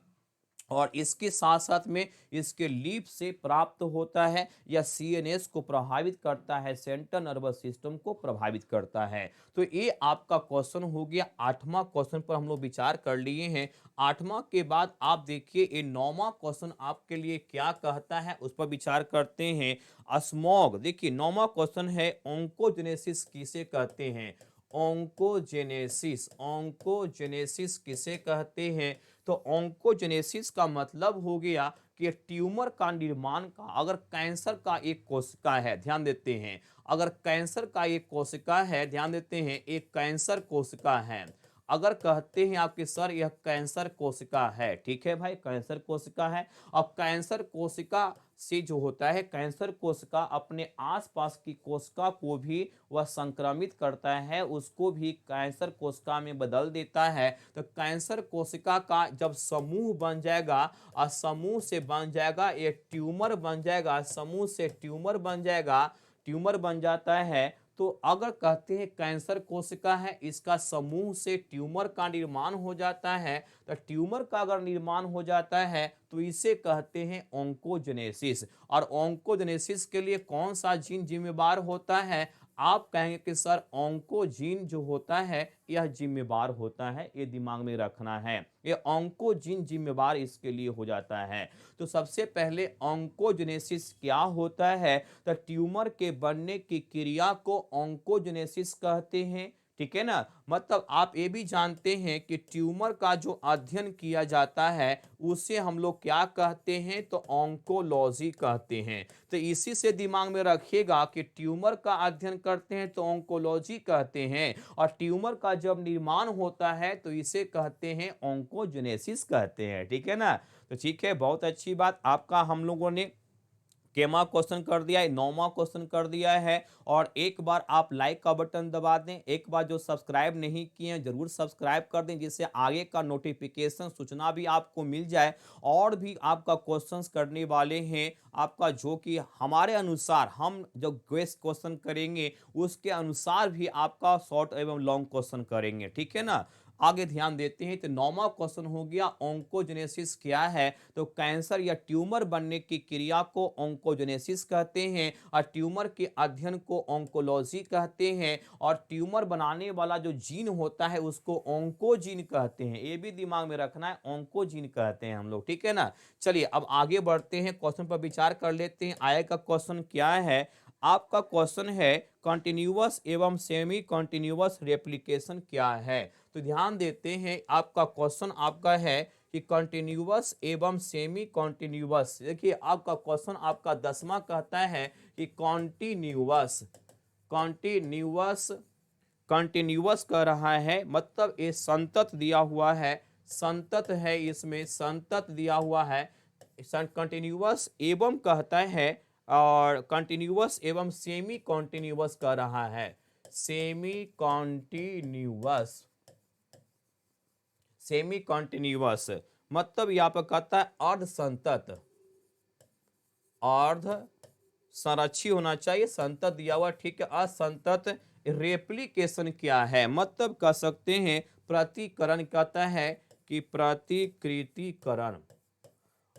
Speaker 1: और इसके साथ साथ में इसके लीफ से प्राप्त होता है, या सीएनएस को प्रभावित करता है, सेंट्रल नर्वस सिस्टम को प्रभावित करता है। तो ये आपका क्वेश्चन हो गया। 8वां क्वेश्चन पर हम लोग विचार कर लिए हैं। 8वां के बाद आप देखिए ये 9वां क्वेश्चन आपके लिए क्या कहता है, उस पर विचार करते हैं। स्मॉग, देखिए 9वां क्वेश्चन है ऑन्कोजेनेसिस किसे कहते हैं। ऑन्कोजेनेसिस, ऑन्कोजेनेसिस किसे कहते हैं। तो ऑन्कोजेनेसिस का मतलब हो गया कि ट्यूमर का निर्माण का, अगर कैंसर का एक कोशिका है, ध्यान देते हैं, अगर कैंसर का एक कोशिका है, ध्यान देते हैं, एक कैंसर कोशिका है, अगर कहते हैं आपके सर यह कैंसर कोशिका है, ठीक है भाई, कैंसर कोशिका है। अब कैंसर कोशिका से जो होता है, कैंसर कोशिका अपने आसपास की कोशिका को भी वह संक्रमित करता है, उसको भी कैंसर कोशिका में बदल देता है। तो कैंसर कोशिका का जब समूह बन जाएगा और समूह से बन जाएगा ये ट्यूमर बन जाएगा, समूह से ट्यूमर बन जाएगा, ट्यूमर बन जाता है। तो अगर कहते हैं कैंसर कोशिका है, इसका समूह से ट्यूमर का निर्माण हो जाता है, तो ट्यूमर का अगर निर्माण हो जाता है तो इसे कहते हैं ऑन्कोजेनेसिस। और ऑन्कोजेनेसिस के लिए कौन सा जीन जिम्मेदार होता है, आप कहेंगे कि सर ऑन्कोजीन जो होता है यह जिम्मेदार होता है। ये दिमाग में रखना है, ये ऑन्कोजीन जिम्मेदार इसके लिए हो जाता है। तो सबसे पहले ऑन्कोजेनेसिस क्या होता है, तो ट्यूमर के बनने की क्रिया को ऑन्कोजेनेसिस कहते हैं, ठीक है ना। मतलब आप ये भी जानते हैं कि ट्यूमर का जो अध्ययन किया जाता है उसे हम लोग क्या कहते हैं, तो ऑन्कोलॉजी कहते हैं। तो इसी से दिमाग में रखिएगा कि ट्यूमर का अध्ययन करते हैं तो ऑन्कोलॉजी कहते हैं, और ट्यूमर का जब निर्माण होता है तो इसे कहते हैं ऑन्कोजेनेसिस कहते हैं, ठीक है ना। तो ठीक है, बहुत अच्छी बात, आपका हम लोगों ने केमा क्वेश्चन कर दिया है, 9वां क्वेश्चन कर दिया है। और एक बार आप लाइक का बटन दबा दें, एक बार जो सब्सक्राइब नहीं किए हैं जरूर सब्सक्राइब कर दें, जिससे आगे का नोटिफिकेशन सूचना भी आपको मिल जाए। और भी आपका क्वेश्चंस करने वाले हैं, आपका जो कि हमारे अनुसार हम जो क्वेश्चन करेंगे उसके अनुसार भी आपका शॉर्ट एवं लॉन्ग क्वेश्चन करेंगे, ठीक है ना। आगे ध्यान देते हैं। तो 9वां क्वेश्चन हो गया ऑन्कोजेनेसिस क्या है, तो कैंसर या ट्यूमर बनने की क्रिया को ऑन्कोजेनेसिस कहते हैं, और ट्यूमर के अध्ययन को ऑन्कोलॉजी कहते हैं, और ट्यूमर बनाने वाला जो जीन होता है उसको ऑन्कोजीन कहते हैं। ये भी दिमाग में रखना है, ऑन्कोजीन कहते हैं हम लोग, ठीक है ना। चलिए अब आगे बढ़ते हैं, क्वेश्चन पर विचार कर लेते हैं। आगे का क्वेश्चन क्या है, आपका क्वेश्चन है कंटिन्यूअस एवं सेमी कंटिन्यूअस रेप्लिकेशन क्या है। तो ध्यान देते हैं, आपका क्वेश्चन आपका है कि कंटिन्यूअस एवं सेमी कंटिन्यूअस। देखिए आपका क्वेश्चन आपका 10वां कहता है कि कॉन्टिन्यूअस, कॉन्टिन्यूअस, कंटिन्यूअस कह रहा है, मतलब ये संतत दिया हुआ है, संतत है, इसमें संतत दिया हुआ है। कंटिन्यूअस एवं कहता है, और कंटिन्यूअस एवं सेमी कॉन्टिन्यूअस कह रहा है, सेमी कॉन्टिन्यूअस, सेमी कॉन्टिन्यूअस मतलब यहाँ पर कहता है अर्ध संतत, अर्ध संरक्षी होना चाहिए, संतत दिया हुआ, ठीक है। असंतत रेप्लिकेशन क्या है, मतलब कह सकते हैं प्रतिकरण, कहता है कि प्रतिकृतिकरण।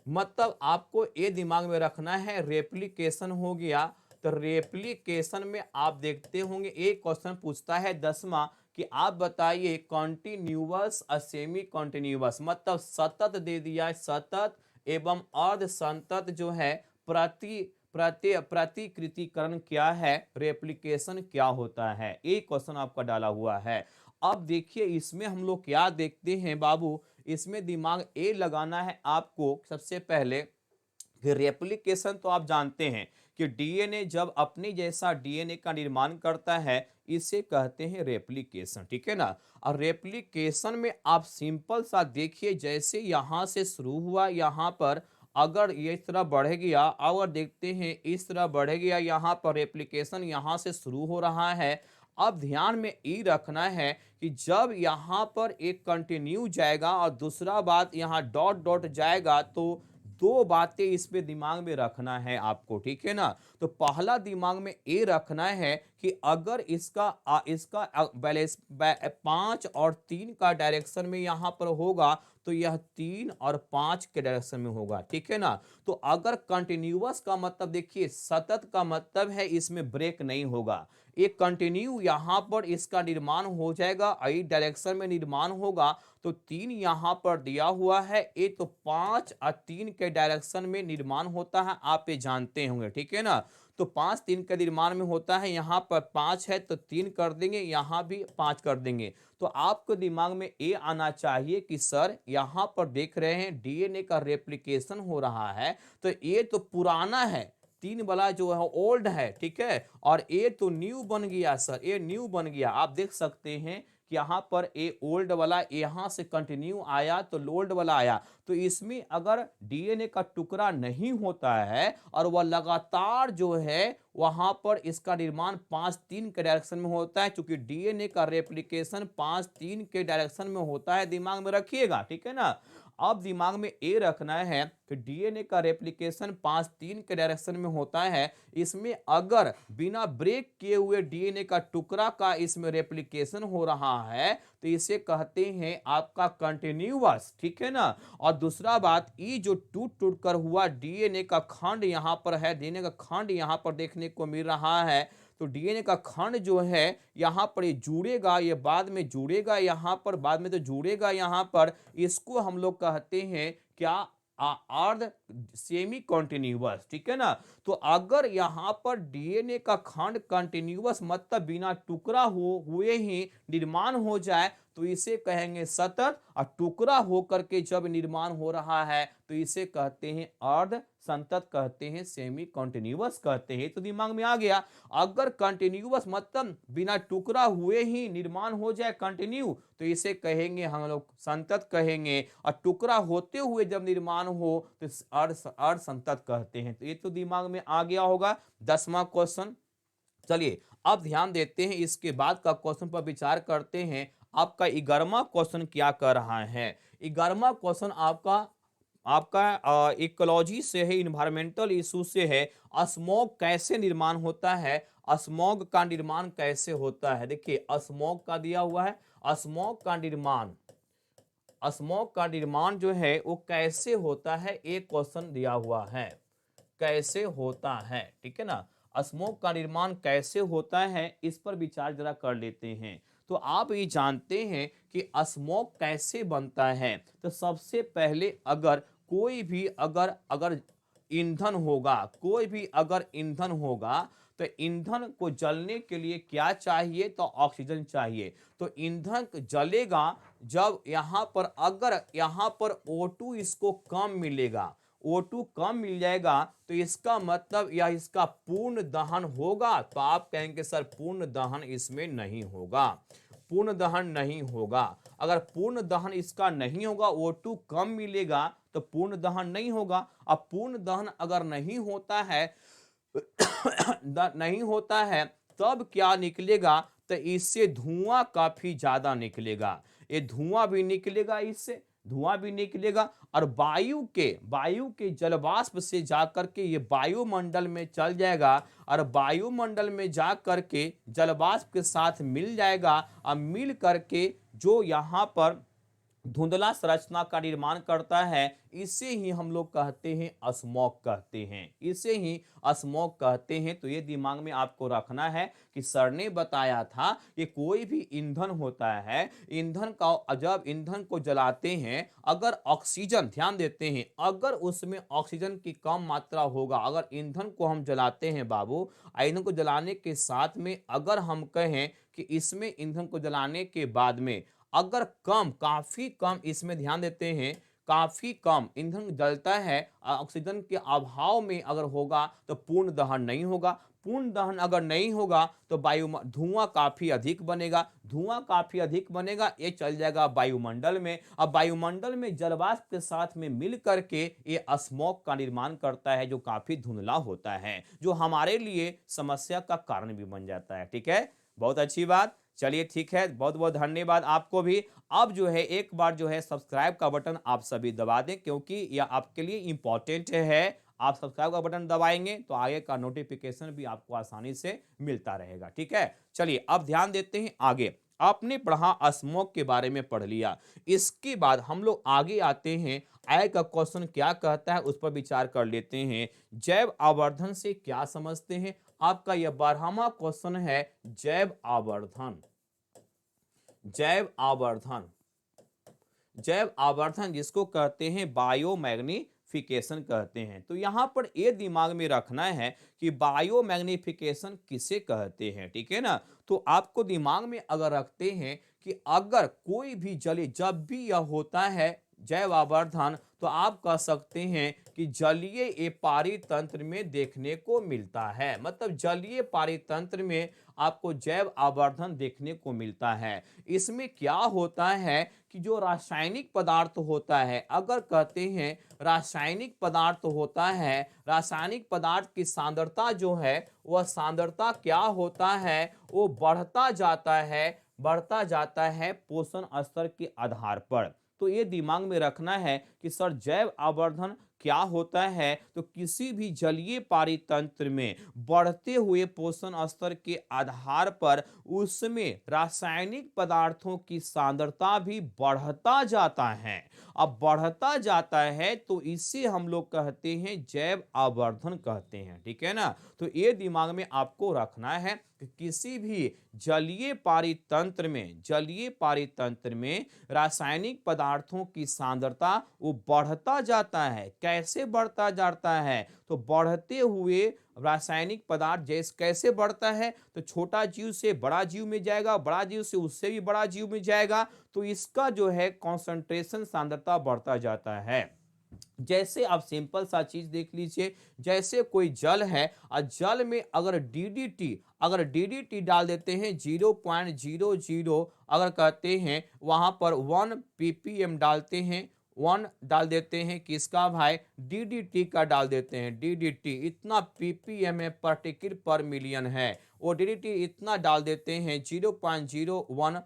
Speaker 1: मतलब आपको ये दिमाग में रखना है, रेप्लिकेशन हो गया तो रेप्लिकेशन में आप देखते होंगे एक क्वेश्चन पूछता है 10वां कि आप बताइए कॉन्टिन्यूअस और सेमी कॉन्टिन्यूअस, मतलब सतत दे दिया है, सतत एवं अर्ध संतत जो है प्रति प्रति प्रतिकृतिकरण क्या है, रेप्लिकेशन क्या होता है, एक क्वेश्चन आपका डाला हुआ है। अब देखिए इसमें हम लोग क्या देखते हैं बाबू, इसमें दिमाग ए लगाना है आपको। सबसे पहले कि रेप्लिकेशन तो आप जानते हैं कि डीएनए जब अपने जैसा डीएनए का निर्माण करता है इसे कहते हैं रेप्लिकेशन, ठीक है ना। और रेप्लिकेशन में आप सिंपल सा देखिए, जैसे यहां से शुरू हुआ, यहां पर अगर ये इस तरह बढ़ गया, अगर देखते हैं इस तरह बढ़ गया, यहां पर रेप्लिकेशन यहां से शुरू हो रहा है। अब ध्यान में ये रखना है कि जब यहां पर एक कंटिन्यू जाएगा और दूसरा बात यहां डॉट डॉट जाएगा, तो दो बातें इसमें दिमाग में रखना है आपको, ठीक है ना। तो पहला दिमाग में ये रखना है कि अगर इसका बैलेंस 5 और 3 का डायरेक्शन में यहां पर होगा तो यह 3 और 5 के डायरेक्शन में होगा, ठीक है ना। तो अगर कंटिन्यूअस का मतलब देखिए, सतत का मतलब है इसमें ब्रेक नहीं होगा, एक कंटिन्यू यहां पर इसका निर्माण हो जाएगा, इस डायरेक्शन में निर्माण होगा। तो 3 यहां पर दिया हुआ है, ये तो 5 और 3 के डायरेक्शन में निर्माण होता है, आप ये जानते होंगे, ठीक है ना। तो 5 3 के निर्माण में होता है, यहां पर 5 है तो 3 कर देंगे, यहां भी 5 कर देंगे। तो आपको दिमाग में ये आना चाहिए कि सर यहां पर देख रहे हैं डीएनए का रेप्लिकेशन हो रहा है, तो ये तो पुराना है, 3 वाला जो है ओल्ड है, ठीक है, और ये तो न्यू बन गया सर, ये न्यू बन गया। आप देख सकते हैं कि यहाँ पर ए ओल्ड वाला यहाँ से कंटिन्यू आया तो ओल्ड वाला आया। तो इसमें अगर डीएनए का टुकड़ा नहीं होता है और वह लगातार जो है वहां पर इसका निर्माण 5 3 के डायरेक्शन में होता है, क्योंकि डीएनए का रेप्लिकेशन 5 3 के डायरेक्शन में होता है, दिमाग में रखिएगा, ठीक है ना। अब दिमाग में ये रखना है कि डीएनए का रेप्लिकेशन 5 3 के डायरेक्शन में होता है, इसमें अगर बिना ब्रेक किए हुए डीएनए का टुकड़ा का इसमें रेप्लिकेशन हो रहा है तो इसे कहते हैं आपका कंटिन्यूअस, ठीक है ना। और दूसरा बात, ये जो टूट टूट कर हुआ डीएनए का खंड यहाँ पर है, डीएनए का खंड यहाँ पर देखने को मिल रहा है, तो डीएनए का खंड जो है यहाँ पर ये जुड़ेगा, ये बाद में जुड़ेगा यहाँ पर, बाद में तो जुड़ेगा यहाँ पर, इसको हम लोग कहते हैं क्या, अर्ध सेमी कॉन्टिन्यूअस, ठीक है ना। तो अगर यहाँ पर डीएनए का खंड कंटिन्यूअस मतलब बिना टुकड़ा हुए ही निर्माण हो जाए तो इसे कहेंगे सतत, और टुकड़ा होकर के जब निर्माण हो रहा है तो इसे कहते हैं अर्ध संतत, कहते हैं सेमी कॉन्टिन्यूअस कहते हैं। तो दिमाग में आ गया, अगर कंटिन्यूअस मतलब बिना टुकड़ा हुए ही निर्माण हो जाए कंटिन्यू तो इसे कहेंगे हम लोग संतत कहेंगे, और टुकड़ा होते हुए जब निर्माण हो तो अर्ध संतत कहते हैं। तो ये तो दिमाग में आ गया होगा 10वां क्वेश्चन। चलिए अब ध्यान देते हैं, इसके बाद का क्वेश्चन पर विचार करते हैं। आपका 11वां क्वेश्चन क्या कर रहा है। 11वां क्वेश्चन आपका आपका इकोलॉजी से है, इन्वायरमेंटल इशू से है। स्मॉग कैसे निर्माण होता है, स्मॉग का निर्माण कैसे होता है। देखिए स्मॉग का दिया हुआ है, स्मॉग का निर्माण, स्मॉग का निर्माण जो है वो कैसे होता है, एक क्वेश्चन दिया हुआ है, कैसे होता है, ठीक है ना। स्मोक का निर्माण कैसे होता है इस पर विचार जरा कर लेते हैं। तो आप ये जानते हैं कि स्मोक कैसे बनता है। तो सबसे पहले अगर कोई भी अगर अगर ईंधन होगा, कोई भी अगर ईंधन होगा तो ईंधन को जलने के लिए क्या चाहिए, तो ऑक्सीजन चाहिए। तो ईंधन जलेगा जब यहाँ पर, अगर यहाँ पर O2 इसको कम मिलेगा, O2 कम मिल जाएगा तो इसका मतलब यह इसका पूर्ण दहन होगा। तो आप कहेंगे सर पूर्ण दहन इसमें नहीं होगा, पूर्ण दहन नहीं होगा। अगर पूर्ण दहन इसका नहीं होगा, O2 कम मिलेगा तो पूर्ण दहन नहीं होगा। अब पूर्ण दहन अगर नहीं होता है नहीं होता है तब क्या निकलेगा, तो इससे धुआं काफी ज्यादा निकलेगा, ये धुआं भी निकलेगा, इससे धुआं भी निकलेगा, और वायु के जलवाष्प से जाकर के ये वायुमंडल में चल जाएगा, और वायुमंडल में जाकर के जलवाष्प के साथ मिल जाएगा, और मिल करके जो यहाँ पर धुंधला संरचना का निर्माण करता है, इसे ही हम लोग कहते हैं स्मॉग कहते हैं, इसे ही स्मॉग कहते हैं। तो ये दिमाग में आपको रखना है कि सर ने बताया था कि कोई भी ईंधन होता है, ईंधन का जब ईंधन को जलाते हैं, अगर ऑक्सीजन, ध्यान देते हैं, अगर उसमें ऑक्सीजन की कम मात्रा होगा, अगर ईंधन को हम जलाते हैं बाबू, ईंधन को जलाने के साथ में अगर हम कहें कि इसमें ईंधन को जलाने के बाद में अगर कम, काफी कम, इसमें ध्यान देते हैं, काफी कम ईंधन जलता है, ऑक्सीजन के अभाव में अगर होगा तो पूर्ण दहन नहीं होगा। पूर्ण दहन अगर नहीं होगा तो वायु धुआं काफी अधिक बनेगा, धुआं काफी अधिक बनेगा, ये चल जाएगा वायुमंडल में। अब वायुमंडल में जलवाष्प के साथ में मिल करके ये स्मॉग का निर्माण करता है, जो काफी धुंधला होता है, जो हमारे लिए समस्या का कारण भी बन जाता है। ठीक है, बहुत अच्छी बात। चलिए ठीक है, बहुत बहुत धन्यवाद आपको भी। अब जो है एक बार जो है सब्सक्राइब का बटन आप सभी दबा दें, क्योंकि यह आपके लिए इंपॉर्टेंट है। आप सब्सक्राइब का बटन दबाएंगे तो आगे का नोटिफिकेशन भी आपको आसानी से मिलता रहेगा। ठीक है, चलिए अब ध्यान देते हैं आगे। आपने पढ़ा स्मोक के बारे में पढ़ लिया, इसके बाद हम लोग आगे आते हैं, आय का क्वेश्चन क्या कहता है उस पर विचार कर लेते हैं। जैव आवर्धन से क्या समझते हैं? आपका यह 12वां क्वेश्चन है, जैव आवर्धन। जैव आवर्धन, जैव आवर्धन जिसको कहते हैं बायोमैग्निफिकेशन कहते हैं। तो यहां पर ये दिमाग में रखना है कि बायोमैग्निफिकेशन किसे कहते हैं। ठीक है ना, तो आपको दिमाग में अगर रखते हैं कि अगर कोई भी जलीय, जब भी यह होता है जैव आवर्धन, तो आप कह सकते हैं कि जलीय पारितंत्र में देखने को मिलता है। मतलब जलीय पारितंत्र में आपको जैव आवर्धन देखने को मिलता है। इसमें क्या होता है कि जो रासायनिक पदार्थ होता है, अगर कहते हैं रासायनिक पदार्थ होता है, रासायनिक पदार्थ की सांद्रता जो है वह सांद्रता क्या होता है, वो बढ़ता जाता है, बढ़ता जाता है पोषण स्तर के आधार पर। तो ये दिमाग में रखना है कि सर जैव आवर्धन क्या होता है, तो किसी भी जलीय पारितंत्र में बढ़ते हुए पोषण स्तर के आधार पर उसमें रासायनिक पदार्थों की सांद्रता भी बढ़ता जाता है। अब बढ़ता जाता है तो इसे हम लोग कहते हैं जैव आवर्धन कहते हैं। ठीक है ना, तो ये दिमाग में आपको रखना है कि किसी भी जलीय पारितंत्र में, जलीय पारितंत्र में रासायनिक पदार्थों की सांद्रता वो बढ़ता जाता है। कैसे बढ़ता जाता है, तो बढ़ते हुए रासायनिक पदार्थ जैसे कैसे बढ़ता है, तो छोटा जीव से बड़ा जीव में जाएगा, बड़ा जीव से उससे भी बड़ा जीव में जाएगा, तो इसका जो है कॉन्सेंट्रेशन, सांद्रता बढ़ता जाता है। जैसे आप सिंपल सा चीज देख लीजिए, जैसे कोई जल है और जल में अगर डीडीटी, अगर डीडीटी डाल देते हैं 0.00, अगर कहते हैं वहां पर 1 ppm डालते हैं, 1 डाल देते हैं किसका भाई, डीडीटी का डाल देते हैं। डीडीटी इतना ppm है, पार्टिकल पर मिलियन है, वो डीडीटी इतना डाल देते हैं 0.01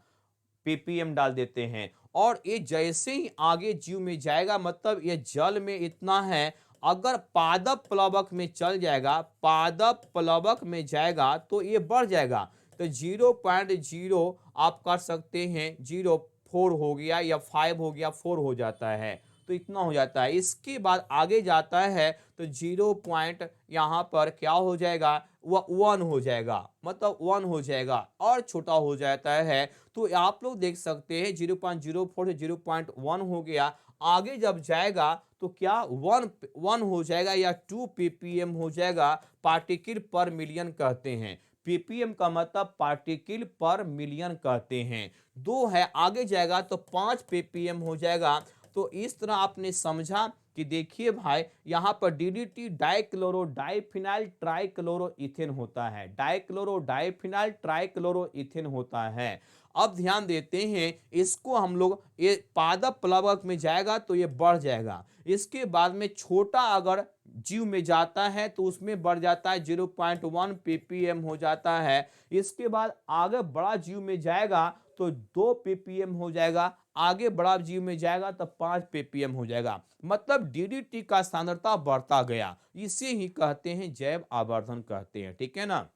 Speaker 1: ppm डाल देते हैं। और ये जैसे ही आगे जीव में जाएगा, मतलब ये जल में इतना है, अगर पादप प्लवक में चल जाएगा, पादप प्लवक में जाएगा तो ये बढ़ जाएगा। तो 0.0 आप कर सकते हैं 0.4 हो गया या 5 हो गया, 4 हो जाता है, तो इतना हो जाता है। इसके बाद आगे जाता है तो 0 पॉइंट यहाँ पर क्या हो जाएगा, वह 1 हो जाएगा, मतलब 1 हो जाएगा और छोटा हो जाता है। तो आप लोग देख सकते हैं 0.04 से 0.1 हो गया, आगे जब जाएगा तो क्या 1 हो जाएगा या 2 ppm हो जाएगा, पार्टिकल पर मिलियन कहते हैं। ppm का मतलब पार्टिकल पर मिलियन कहते हैं। 2 है, आगे जाएगा तो 5 ppm हो जाएगा। तो इस तरह आपने समझा कि देखिए भाई, यहाँ पर डीडीटी डाइक्लोरो डाइफिनाइल ट्राइक्लोरोइथेन होता है, डाइक्लोरो डाइफिनाइल ट्राइक्लोरोइथेन होता है। अब ध्यान देते हैं, इसको हम लोग, ये पादप प्लवक में जाएगा तो ये बढ़ जाएगा। इसके बाद में छोटा अगर जीव में जाता है तो उसमें बढ़ जाता है 0.1 ppm हो जाता है। इसके बाद आगे बड़ा जीव में जाएगा तो 2 ppm हो जाएगा, आगे बड़ा जीव में जाएगा तो 5 ppm हो जाएगा। मतलब डीडीटी का सांद्रता बढ़ता गया, इसे ही कहते हैं जैव आवर्धन कहते हैं। ठीक है ना,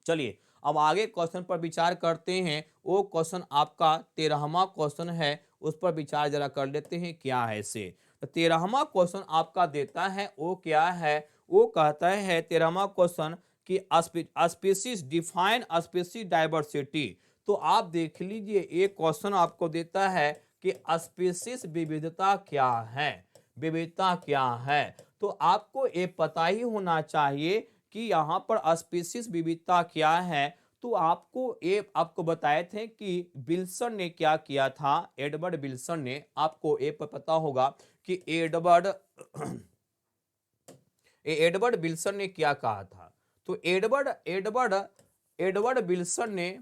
Speaker 1: चलिए अब आगे क्वेश्चन पर विचार करते हैं। वो क्वेश्चन आपका 13वां क्वेश्चन है, उस पर विचार जरा कर लेते हैं क्या है इसे। तो 13वां क्वेश्चन आपका देता है वो क्या है, वो कहता है 13वां क्वेश्चन कि स्पीसीज डिफाइन स्पीसीज डाइवर्सिटी। तो आप देख लीजिए एक क्वेश्चन आपको देता है कि स्पीसीज विविधता क्या है, विविधता क्या है। तो आपको ये पता ही होना चाहिए कि यहाँ पर स्पीसीज विविधता क्या है। तो आपको बताए थे कि विल्सन ने क्या किया था, एडवर्ड विल्सन ने, आपको ये पता होगा कि एडवर्ड विल्सन ने क्या कहा था। तो एडवर्ड विल्सन ने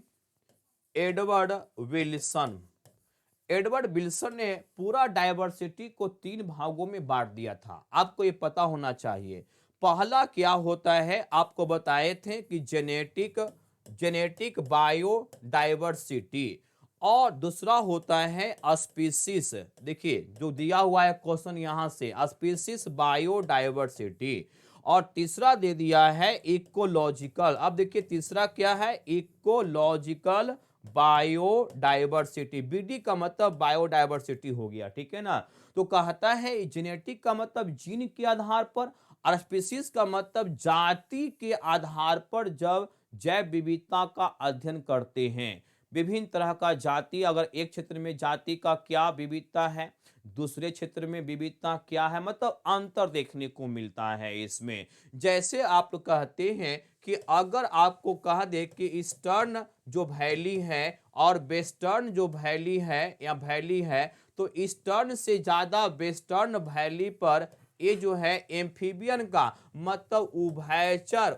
Speaker 1: एडवर्ड विल्सन ने पूरा डायवर्सिटी को 3 भागों में बांट दिया था। आपको ये पता होना चाहिए। पहला क्या होता है, आपको बताए थे कि जेनेटिक बायोडायवर्सिटी, और दूसरा होता है स्पीसीज। देखिए जो दिया हुआ है क्वेश्चन यहां से, स्पीसीज बायोडायवर्सिटी, और तीसरा दे दिया है इकोलॉजिकल। अब देखिए तीसरा क्या है, इकोलॉजिकल बायोडायवर्सिटी। बीडी का मतलब बायोडायवर्सिटी हो गया, ठीक है ना। तो कहता है जेनेटिक का मतलब जीन के आधार पर, और स्पीसीज का मतलब जाति के आधार पर जब जैव विविधता का अध्ययन करते हैं। विभिन्न तरह का जाति, अगर एक क्षेत्र में जाति का क्या विविधता है, दूसरे क्षेत्र में विविधता क्या है, मतलब अंतर देखने को मिलता है इसमें। जैसे आप कहते हैं कि अगर आपको कह दे कि ईस्टर्न जो वैली है और वेस्टर्न जो वैली है या वैली है, तो ईस्टर्न से ज्यादा वेस्टर्न वैली पर ये जो है एम्फीबियन का मतलब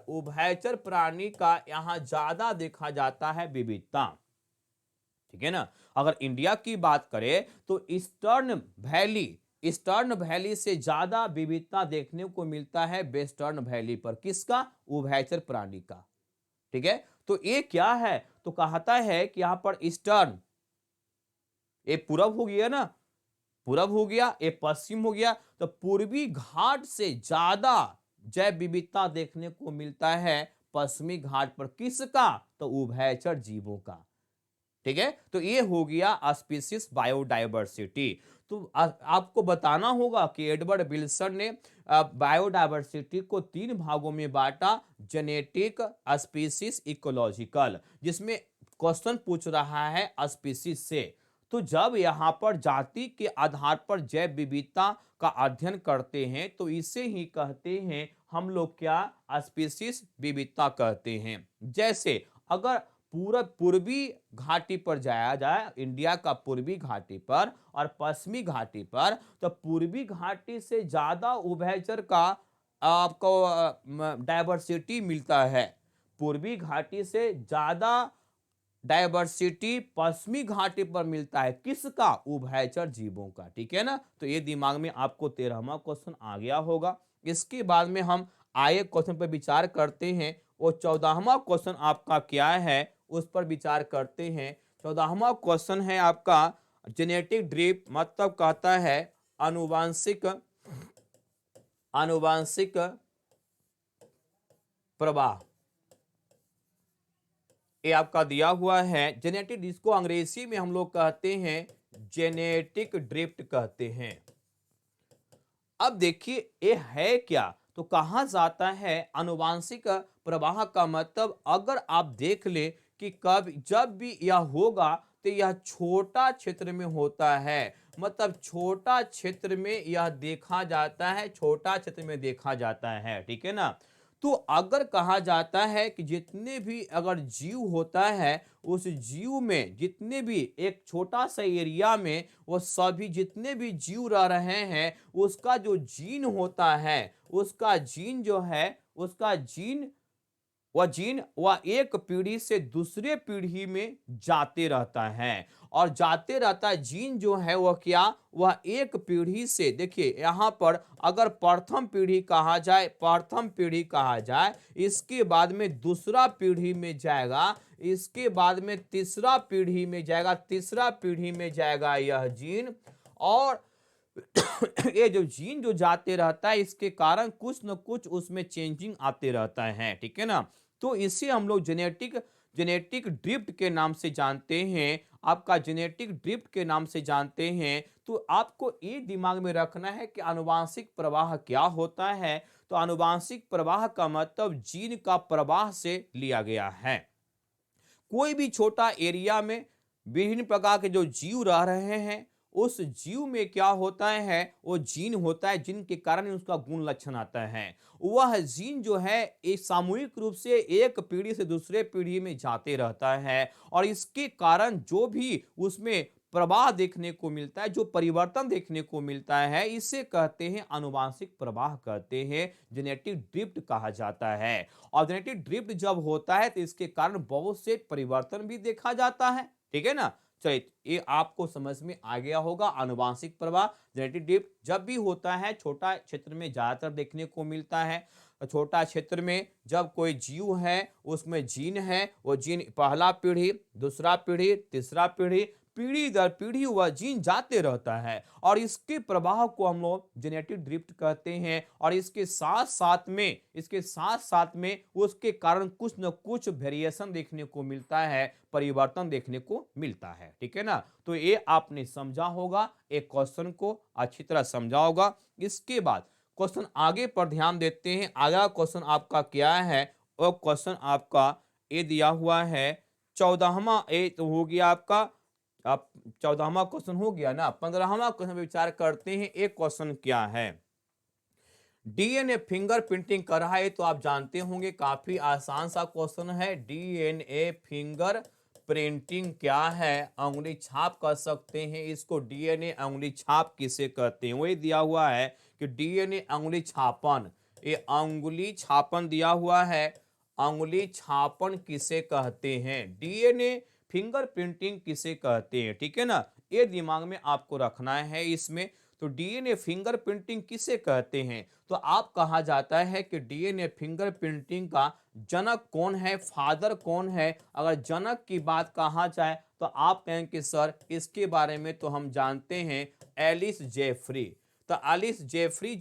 Speaker 1: उभयचर प्राणी का यहाँ ज्यादा देखा जाता है विविधता, ठीक है ना। अगर इंडिया की बात करें तो ईस्टर्न वैली से ज्यादा विविधता देखने को मिलता है वेस्टर्न वैली पर। किसका? उभयचर प्राणी का, ठीक है। तो ये क्या है, तो कहता है कि यहां पर ईस्टर्न, ये पूरब हो गया ना, पूरब हो गया, ये पश्चिम हो गया, तो पूर्वी घाट से ज्यादा जैव विविधता देखने को मिलता है पश्चिमी घाट पर। किसका? तो उभयचर जीवों का, ठीक है। तो ये हो गया स्पीसीज बायोडायवर्सिटी। तो आपको बताना होगा कि एडवर्ड विल्सन ने बायोडायवर्सिटी को 3 भागों में बांटा, जेनेटिक, स्पीसीज, इकोलॉजिकल, जिसमें क्वेश्चन पूछ रहा है स्पीसीज से। तो जब यहाँ पर जाति के आधार पर जैव विविधता का अध्ययन करते हैं तो इसे ही कहते हैं हम लोग क्या, स्पीसीज विविधता कहते हैं। जैसे अगर पूर्वी घाटी पर जाया जाए, इंडिया का पूर्वी घाटी पर और पश्चिमी घाटी पर, तो पूर्वी घाटी से ज्यादा उभयचर का आपको डायवर्सिटी मिलता है। पूर्वी घाटी से ज्यादा डायवर्सिटी पश्चिमी घाटी पर मिलता है। किसका? उभयचर जीवों का, ठीक है ना। तो ये दिमाग में आपको 13वां क्वेश्चन आ गया होगा। इसके बाद में हम आए क्वेश्चन पर विचार करते हैं। वो 14वां क्वेश्चन आपका क्या है, उस पर विचार करते हैं। 14वां क्वेश्चन है आपका जेनेटिक ड्रिफ्ट, मतलब कहता है आनुवांशिक प्रवाह। ये आपका दिया हुआ है जेनेटिक, जिसको अंग्रेजी में हम लोग कहते हैं जेनेटिक ड्रिफ्ट कहते हैं। अब देखिए ये है क्या, तो कहा जाता है आनुवांशिक प्रवाह का मतलब, अगर आप देख ले कि कब जब भी यह होगा तो यह छोटा क्षेत्र में होता है, मतलब छोटा क्षेत्र में यह देखा जाता है, छोटा क्षेत्र में देखा जाता है, ठीक है ना। तो अगर कहा जाता है कि जितने भी अगर जीव होता है, उस जीव में जितने भी एक छोटा सा एरिया में वो सभी जितने भी जीव रह रहे हैं, उसका जो जीन होता है, उसका जीन जो है, उसका जीन वह एक पीढ़ी से दूसरे पीढ़ी में जाते रहता है, और जाते रहता है। जीन जो है वह क्या, वह एक पीढ़ी से, देखिए यहाँ पर अगर प्रथम पीढ़ी कहा जाए, इसके बाद में दूसरा पीढ़ी में जाएगा, इसके बाद में तीसरा पीढ़ी में जाएगा, तीसरा पीढ़ी में जाएगा यह जीन। और ये जो जीन जो जाते रहता है, इसके कारण कुछ न कुछ उसमें चेंजिंग आते रहता है, ठीक है ना। तो इसे हम लोग जेनेटिक ड्रिफ्ट के नाम से जानते हैं, आपका जेनेटिक ड्रिफ्ट के नाम से जानते हैं, तो आपको ये दिमाग में रखना है कि आनुवांशिक प्रवाह क्या होता है। तो आनुवांशिक प्रवाह का मतलब जीन का प्रवाह से लिया गया है। कोई भी छोटा एरिया में विभिन्न प्रकार के जो जीव रह रहे हैं, उस जीव में क्या होता है, वो जीन होता है जिनके कारण उसका गुण लक्षण आता है। वह जीन जो है एक सामूहिक रूप से एक पीढ़ी से दूसरे पीढ़ी में जाते रहता है, और इसके कारण जो भी उसमें प्रवाह देखने को मिलता है, जो परिवर्तन देखने को मिलता है, इसे कहते हैं आनुवांशिक प्रवाह कहते हैं, जेनेटिक ड्रिफ्ट कहा जाता है। और जेनेटिक ड्रिफ्ट जब होता है तो इसके कारण बहुत से परिवर्तन भी देखा जाता है। ठीक है ना। चलिए, ये आपको समझ में आ गया होगा। आनुवांशिक प्रवाह, जेनेटिक ड्रिफ्ट जब भी होता है छोटा क्षेत्र में ज्यादातर देखने को मिलता है। छोटा क्षेत्र में जब कोई जीव है, उसमें जीन है, वो जीन पहला पीढ़ी, दूसरा पीढ़ी, तीसरा पीढ़ी, पीढ़ी दर पीढ़ी वह जीन जाते रहता है, और इसके प्रवाह को हम लोग जेनेटिक ड्रिफ्ट कहते हैं। और इसके साथ साथ में उसके कारण कुछ न कुछ वेरिएशन देखने को मिलता है, परिवर्तन देखने को मिलता है। ठीक है ना। तो ये आपने समझा होगा, एक क्वेश्चन को अच्छी तरह समझा होगा। इसके बाद क्वेश्चन आगे पर ध्यान देते हैं। अगला क्वेश्चन आपका क्या है, और क्वेश्चन आपका ये दिया हुआ है 14वां, ये तो हो गया आपका, आप 14वां क्वेश्चन हो गया ना। 15वां क्वेश्चन विचार करते हैं। एक क्वेश्चन क्या है, डीएनए फिंगर प्रिंटिंग कर रहा है, तो आप जानते होंगे काफी आसान सा क्वेश्चन है। डीएनए फिंगर प्रिंटिंग क्या है, अंगुली छाप कर सकते हैं इसको। डीएनए अंगुली छाप किसे कहते हैं, वही दिया हुआ है कि डीएनए अंगुली छापन, ये अंगुली छापन दिया हुआ है। अंगुली छापन किसे कहते हैं, डीएनए फिंगर प्रिंटिंग किसे कहते हैं। ठीक है ना, ये दिमाग में आपको रखना है इसमें। तो डीएनए फिंगर प्रिंटिंग किसे कहते हैं, तो आप कहा जाता है कि डीएनए फिंगर प्रिंटिंग का जनक कौन है, फादर कौन है। अगर जनक की बात कहा जाए तो आप कहेंगे कि सर इसके बारे में तो हम जानते हैं, एलिस जेफरी। तो एलिस जेफरी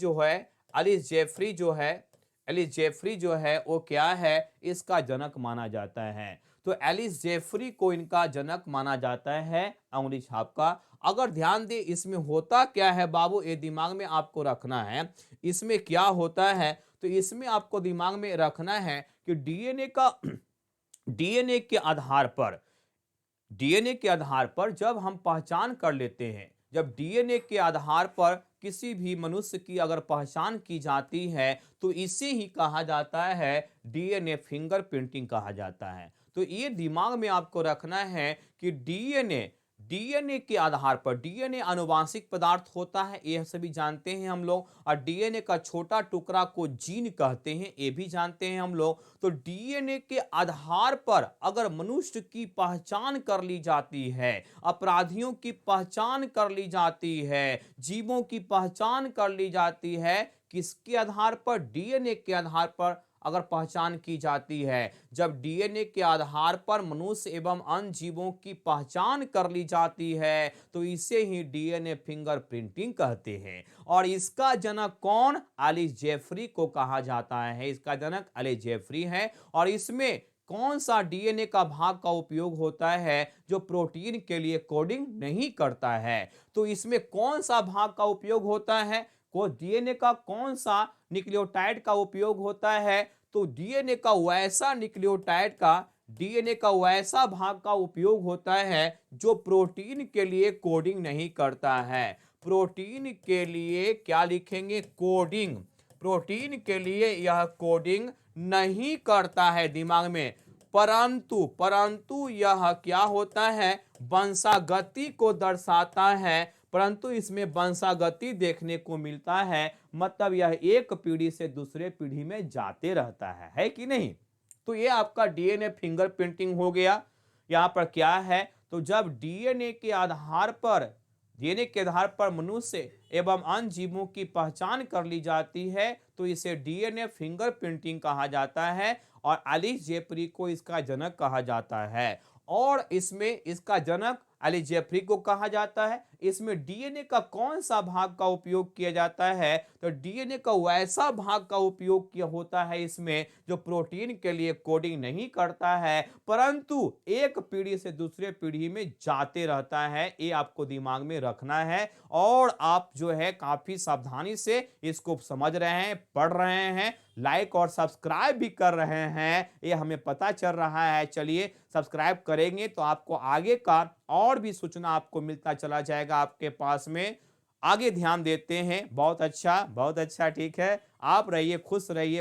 Speaker 1: जो है वो क्या है, इसका जनक माना जाता है। तो एलिस जेफरी को इनका जनक माना जाता है अंगुली छाप का। अगर ध्यान दे इसमें होता क्या है बाबू, ये दिमाग में आपको रखना है। इसमें क्या होता है, तो इसमें आपको दिमाग में रखना है कि डीएनए के आधार पर, डीएनए के आधार पर जब हम पहचान कर लेते हैं, जब डीएनए के आधार पर किसी भी मनुष्य की अगर पहचान की जाती है, तो इसे ही कहा जाता है डीएनए फिंगर प्रिंटिंग कहा जाता है। तो ये दिमाग में आपको रखना है कि डीएनए डीएनए के आधार पर, डीएनए आनुवांशिक पदार्थ होता है, यह सभी जानते हैं हम लोग। और डीएनए का छोटा टुकड़ा को जीन कहते हैं, ये भी जानते हैं हम लोग। तो डीएनए के आधार पर अगर मनुष्य की पहचान कर ली जाती है, अपराधियों की पहचान कर ली जाती है, जीवों की पहचान कर ली जाती है, किसके आधार पर, डीएनए के आधार पर अगर पहचान की जाती है। जब डीएनए के आधार पर मनुष्य एवं अन्य जीवों की पहचान कर ली जाती है, तो इसे ही डीएनए फिंगर प्रिंटिंग कहते हैं। और इसका जनक कौन, एलिस जेफरी को कहा जाता है। इसका जनक एलिस जेफरी है। और इसमें कौन सा डीएनए का भाग का उपयोग होता है जो प्रोटीन के लिए कोडिंग नहीं करता है, तो इसमें कौन सा भाग का उपयोग होता है, को डीएनए का कौन सा न्यूक्लियोटाइड का उपयोग होता है, तो डीएनए का वैसा भाग का उपयोग होता है जो प्रोटीन के लिए कोडिंग नहीं करता है। प्रोटीन के लिए क्या लिखेंगे, कोडिंग। प्रोटीन के लिए यह कोडिंग नहीं करता है दिमाग में, परंतु यह क्या होता है, वंशागति को दर्शाता है। परंतु इसमें वंशागति देखने को मिलता है, मतलब यह एक पीढ़ी से दूसरे पीढ़ी में जाते रहता है कि नहीं। तो ये आपका डीएनए फिंगर प्रिंटिंग हो गया। यहाँ पर क्या है, तो जब डीएनए के आधार पर मनुष्य एवं अन्य जीवों की पहचान कर ली जाती है, तो इसे डीएनए फिंगर प्रिंटिंग कहा जाता है। और एलिस जेफरी को इसका जनक कहा जाता है। और इसमें इसका जनक एलिजेफ्री को कहा जाता है। इसमें डीएनए का कौन सा भाग का उपयोग किया जाता है, तो डीएनए का वैसा भाग का उपयोग किया होता है इसमें जो प्रोटीन के लिए कोडिंग नहीं करता है, परंतु एक पीढ़ी से दूसरे पीढ़ी में जाते रहता है। ये आपको दिमाग में रखना है और आप जो है काफी सावधानी से इसको समझ रहे हैं, पढ़ रहे हैं, लाइक और सब्सक्राइब भी कर रहे हैं, ये हमें पता चल रहा है। चलिए सब्सक्राइब करेंगे तो आपको आगे का और भी सूचना आपको मिलता चला जाएगा आपके पास में। आगे ध्यान देते हैं। बहुत अच्छा, ठीक है। आप रहिए,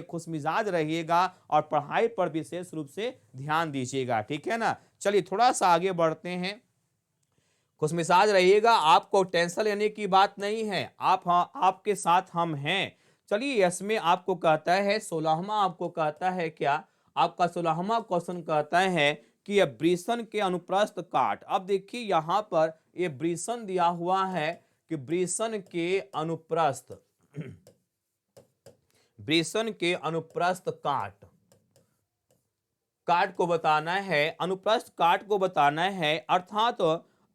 Speaker 1: खुश मिजाज रहिएगा और पढ़ाई पर विशेष रूप से ध्यान दीजिएगा, ठीक है ना। चलिए थोड़ा सा आगे बढ़ते हैं। खुशमिजाज रहिएगा, आपको टेंशन लेने की बात नहीं है। आपके साथ हम हैं। चलिए इसमें आपको कहता है 16वां, आपको कहता है क्या, आपका 16वां क्वेश्चन कहता है कि ब्रिसन के अनुप्रस्थ काट। अब देखिए यहां पर ये ब्रिसन दिया हुआ है कि ब्रिसन के अनुप्रस्थ ब्रिसन के अनुप्रस्थ काट काट को बताना है, अनुप्रस्थ काट को बताना है, अर्थात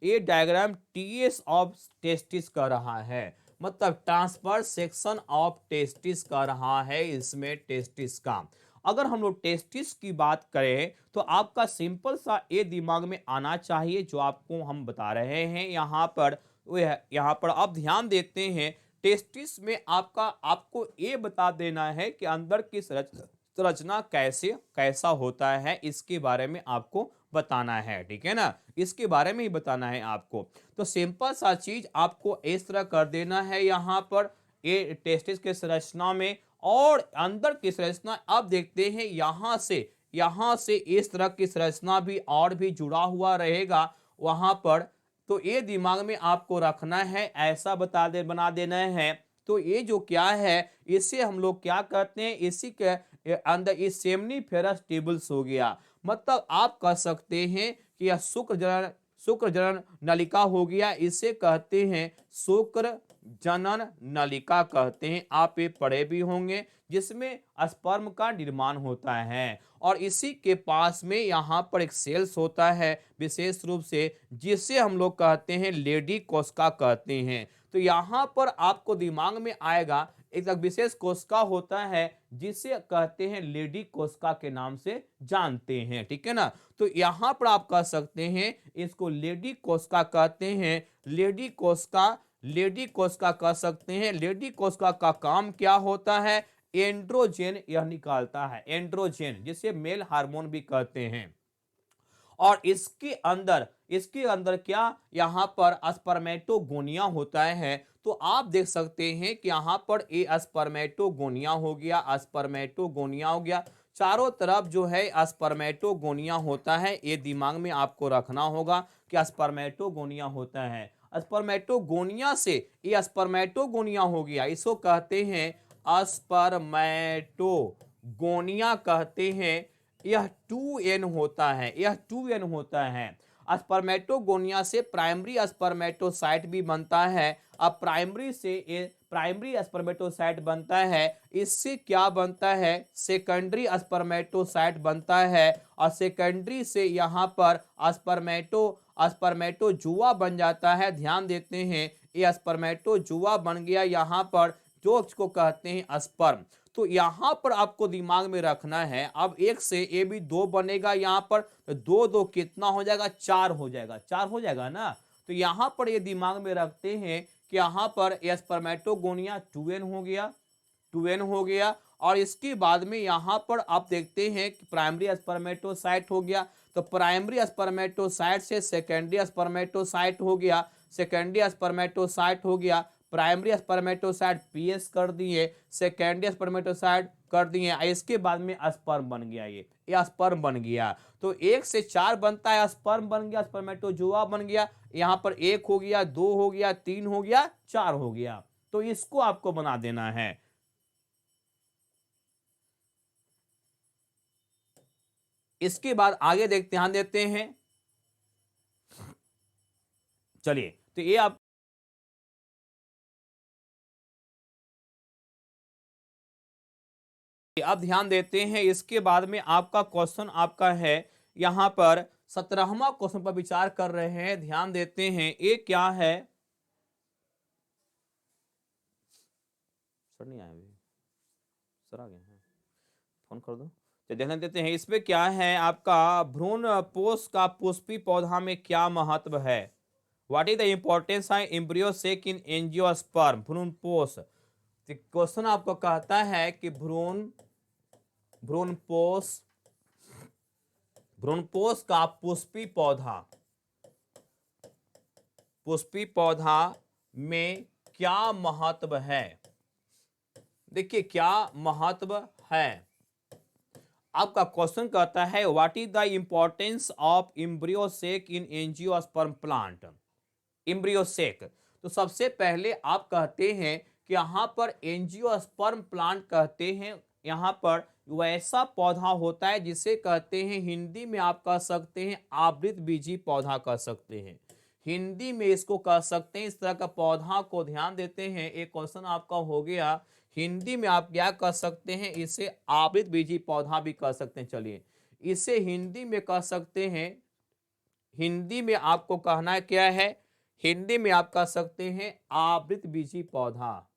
Speaker 1: ये डायग्राम टीएस ऑफ टेस्टिस का रहा है, मतलब ट्रांसफर सेक्शन ऑफ टेस्टिस का रहा है इसमें टेस्टिस का। अगर हम लोग टेस्टिस की बात करें तो आपका सिंपल सा ये दिमाग में आना चाहिए जो आपको हम बता रहे हैं यहाँ पर। यहाँ पर आप ध्यान देते हैं, टेस्टिस में आपको ये बता देना है कि अंदर की संरचना कैसा होता है, इसके बारे में आपको बताना है, ठीक है ना। इसके बारे में ही बताना है आपको। तो सिंपल सा चीज आपको इस तरह कर देना है यहाँ पर ये टेस्टिस के संरचना में, और अंदर की संरचना अब देखते हैं यहाँ से इस तरह की संरचना भी और भी जुड़ा हुआ रहेगा वहां पर। तो ये दिमाग में आपको रखना है, ऐसा बना देना है। तो ये जो क्या है, इसे हम लोग क्या कहते हैं, इसी के अंदर ये सेमनीफेरस टेबल्स हो गया। मतलब आप कह सकते हैं कि यह शुक्र जनन नलिका हो गया, इसे कहते हैं शुक्र जनन नलिका कहते हैं। आप ये पढ़े भी होंगे, जिसमें स्पर्म का निर्माण होता है। और इसी के पास में यहाँ पर एक सेल्स होता है विशेष रूप से, जिसे हम लोग कहते हैं लेडी कोशिका कहते हैं। तो यहाँ पर आपको दिमाग में आएगा एक विशेष कोशिका होता है जिसे कहते हैं लेडी कोशिका के नाम से जानते हैं, ठीक है ना। तो यहाँ पर आप कह सकते हैं इसको लेडी कोशिका कहते हैं। लेडी कोशिका कह सकते हैं। लेडी कोशिका का काम क्या होता है, एंड्रोजन यह निकालता है, एंड्रोजन जिसे मेल हार्मोन भी कहते हैं। और इसके अंदर क्या, यहाँ पर स्पर्मेटोगोनिया होता है। तो आप देख सकते हैं कि यहाँ पर ये स्पर्मेटोगोनिया हो गया, चारों तरफ जो है स्पर्मेटोगोनिया होता है। ये दिमाग में आपको रखना होगा कि स्पर्मेटोगोनिया होता है। स्पर्मेटोगोनिया से ये स्पर्मेटोगोनिया हो गया, इसको कहते हैं स्पर्मेटोगोनिया कहते हैं। यह 2n होता है। स्पर्मेटोगोनिया से प्राइमरी स्पर्मेटोसाइट भी बनता है। अब प्राइमरी स्पर्मेटोसाइट बनता है, इससे क्या बनता है, सेकेंडरी स्पर्मेटोसाइट बनता है। और सेकेंडरी से यहाँ पर स्पर्मेटोजुआ बन जाता है। ध्यान देते हैं, ये स्पर्मेटोजुआ बन गया यहाँ पर, जो इसको कहते हैं स्पर्म। तो यहाँ पर आपको दिमाग में रखना है, अब एक से ए भी 2 बनेगा यहाँ पर, तो 2 कितना हो जाएगा, 4 हो जाएगा ना। तो यहाँ पर ये दिमाग में रखते हैं कि यहाँ पर स्पर्मेटोगोनिया 2n हो गया। और इसके बाद में यहाँ पर आप देखते हैं कि प्राइमरी स्पर्मेटोसाइट हो गया। तो प्राइमरी स्पर्मेटोसाइट से सेकेंडरी स्पर्मेटोसाइट हो गया, प्राइमरी स्पर्मेटोसाइट पीएस कर दिए, सेकेंडरी स्पर्मेटोसाइट कर दिए, इसके बाद में स्पर्म बन गया। ये स्पर्म बन गया। तो 1 से 4 बनता है, स्पर्म बन गया, स्पर्मेटोजुआ बन गया। यहाँ पर 1 हो गया, 2 हो गया, 3 हो गया, 4 हो गया। तो इसको आपको बना देना है। इसके बाद आगे ध्यान देते हैं। चलिए, तो ये आप अब ध्यान देते हैं। इसके बाद में आपका क्वेश्चन आपका है यहाँ पर 17वां क्वेश्चन पर विचार कर रहे हैं, ध्यान देते हैं। ये क्या है, सर नहीं आया अभी, सर आ गए हैं, फोन कर दो। तो ध्यान देते हैं इसमें क्या है आपका, भ्रूण पोष का पुष्पी पौधा में क्या महत्व है। What is the importance of embryo sac in angiosperm, भ्रूण पोष। क्वेश्चन आपको कहता है कि भ्रूण भ्रूण पोष भ्रूण पोष का पुष्पी पौधा में क्या महत्व है। देखिए क्या महत्व है, आपका क्वेश्चन कहता है what is the importance of embryo sac in angiosperm plant. Embryo sac, तो सबसे पहले आप कहते हैं कि यहां पर एंजियोस्पर्म प्लांट कहते हैं, यहां पर वैसा पौधा होता है जिसे कहते हैं, हिंदी में आप कह सकते हैं आवृत बीजी पौधा कह सकते हैं, हिंदी में इसको कह सकते हैं इस तरह का पौधा को। ध्यान देते हैं एक क्वेश्चन आपका हो गया, हिंदी में आप क्या कह सकते हैं, इसे आवृत बीजी पौधा भी कह सकते हैं। चलिए इसे हिंदी में कह सकते हैं, हिंदी में आपको कहना है क्या है, हिंदी में आप कह सकते हैं आवृत बीजी पौधा।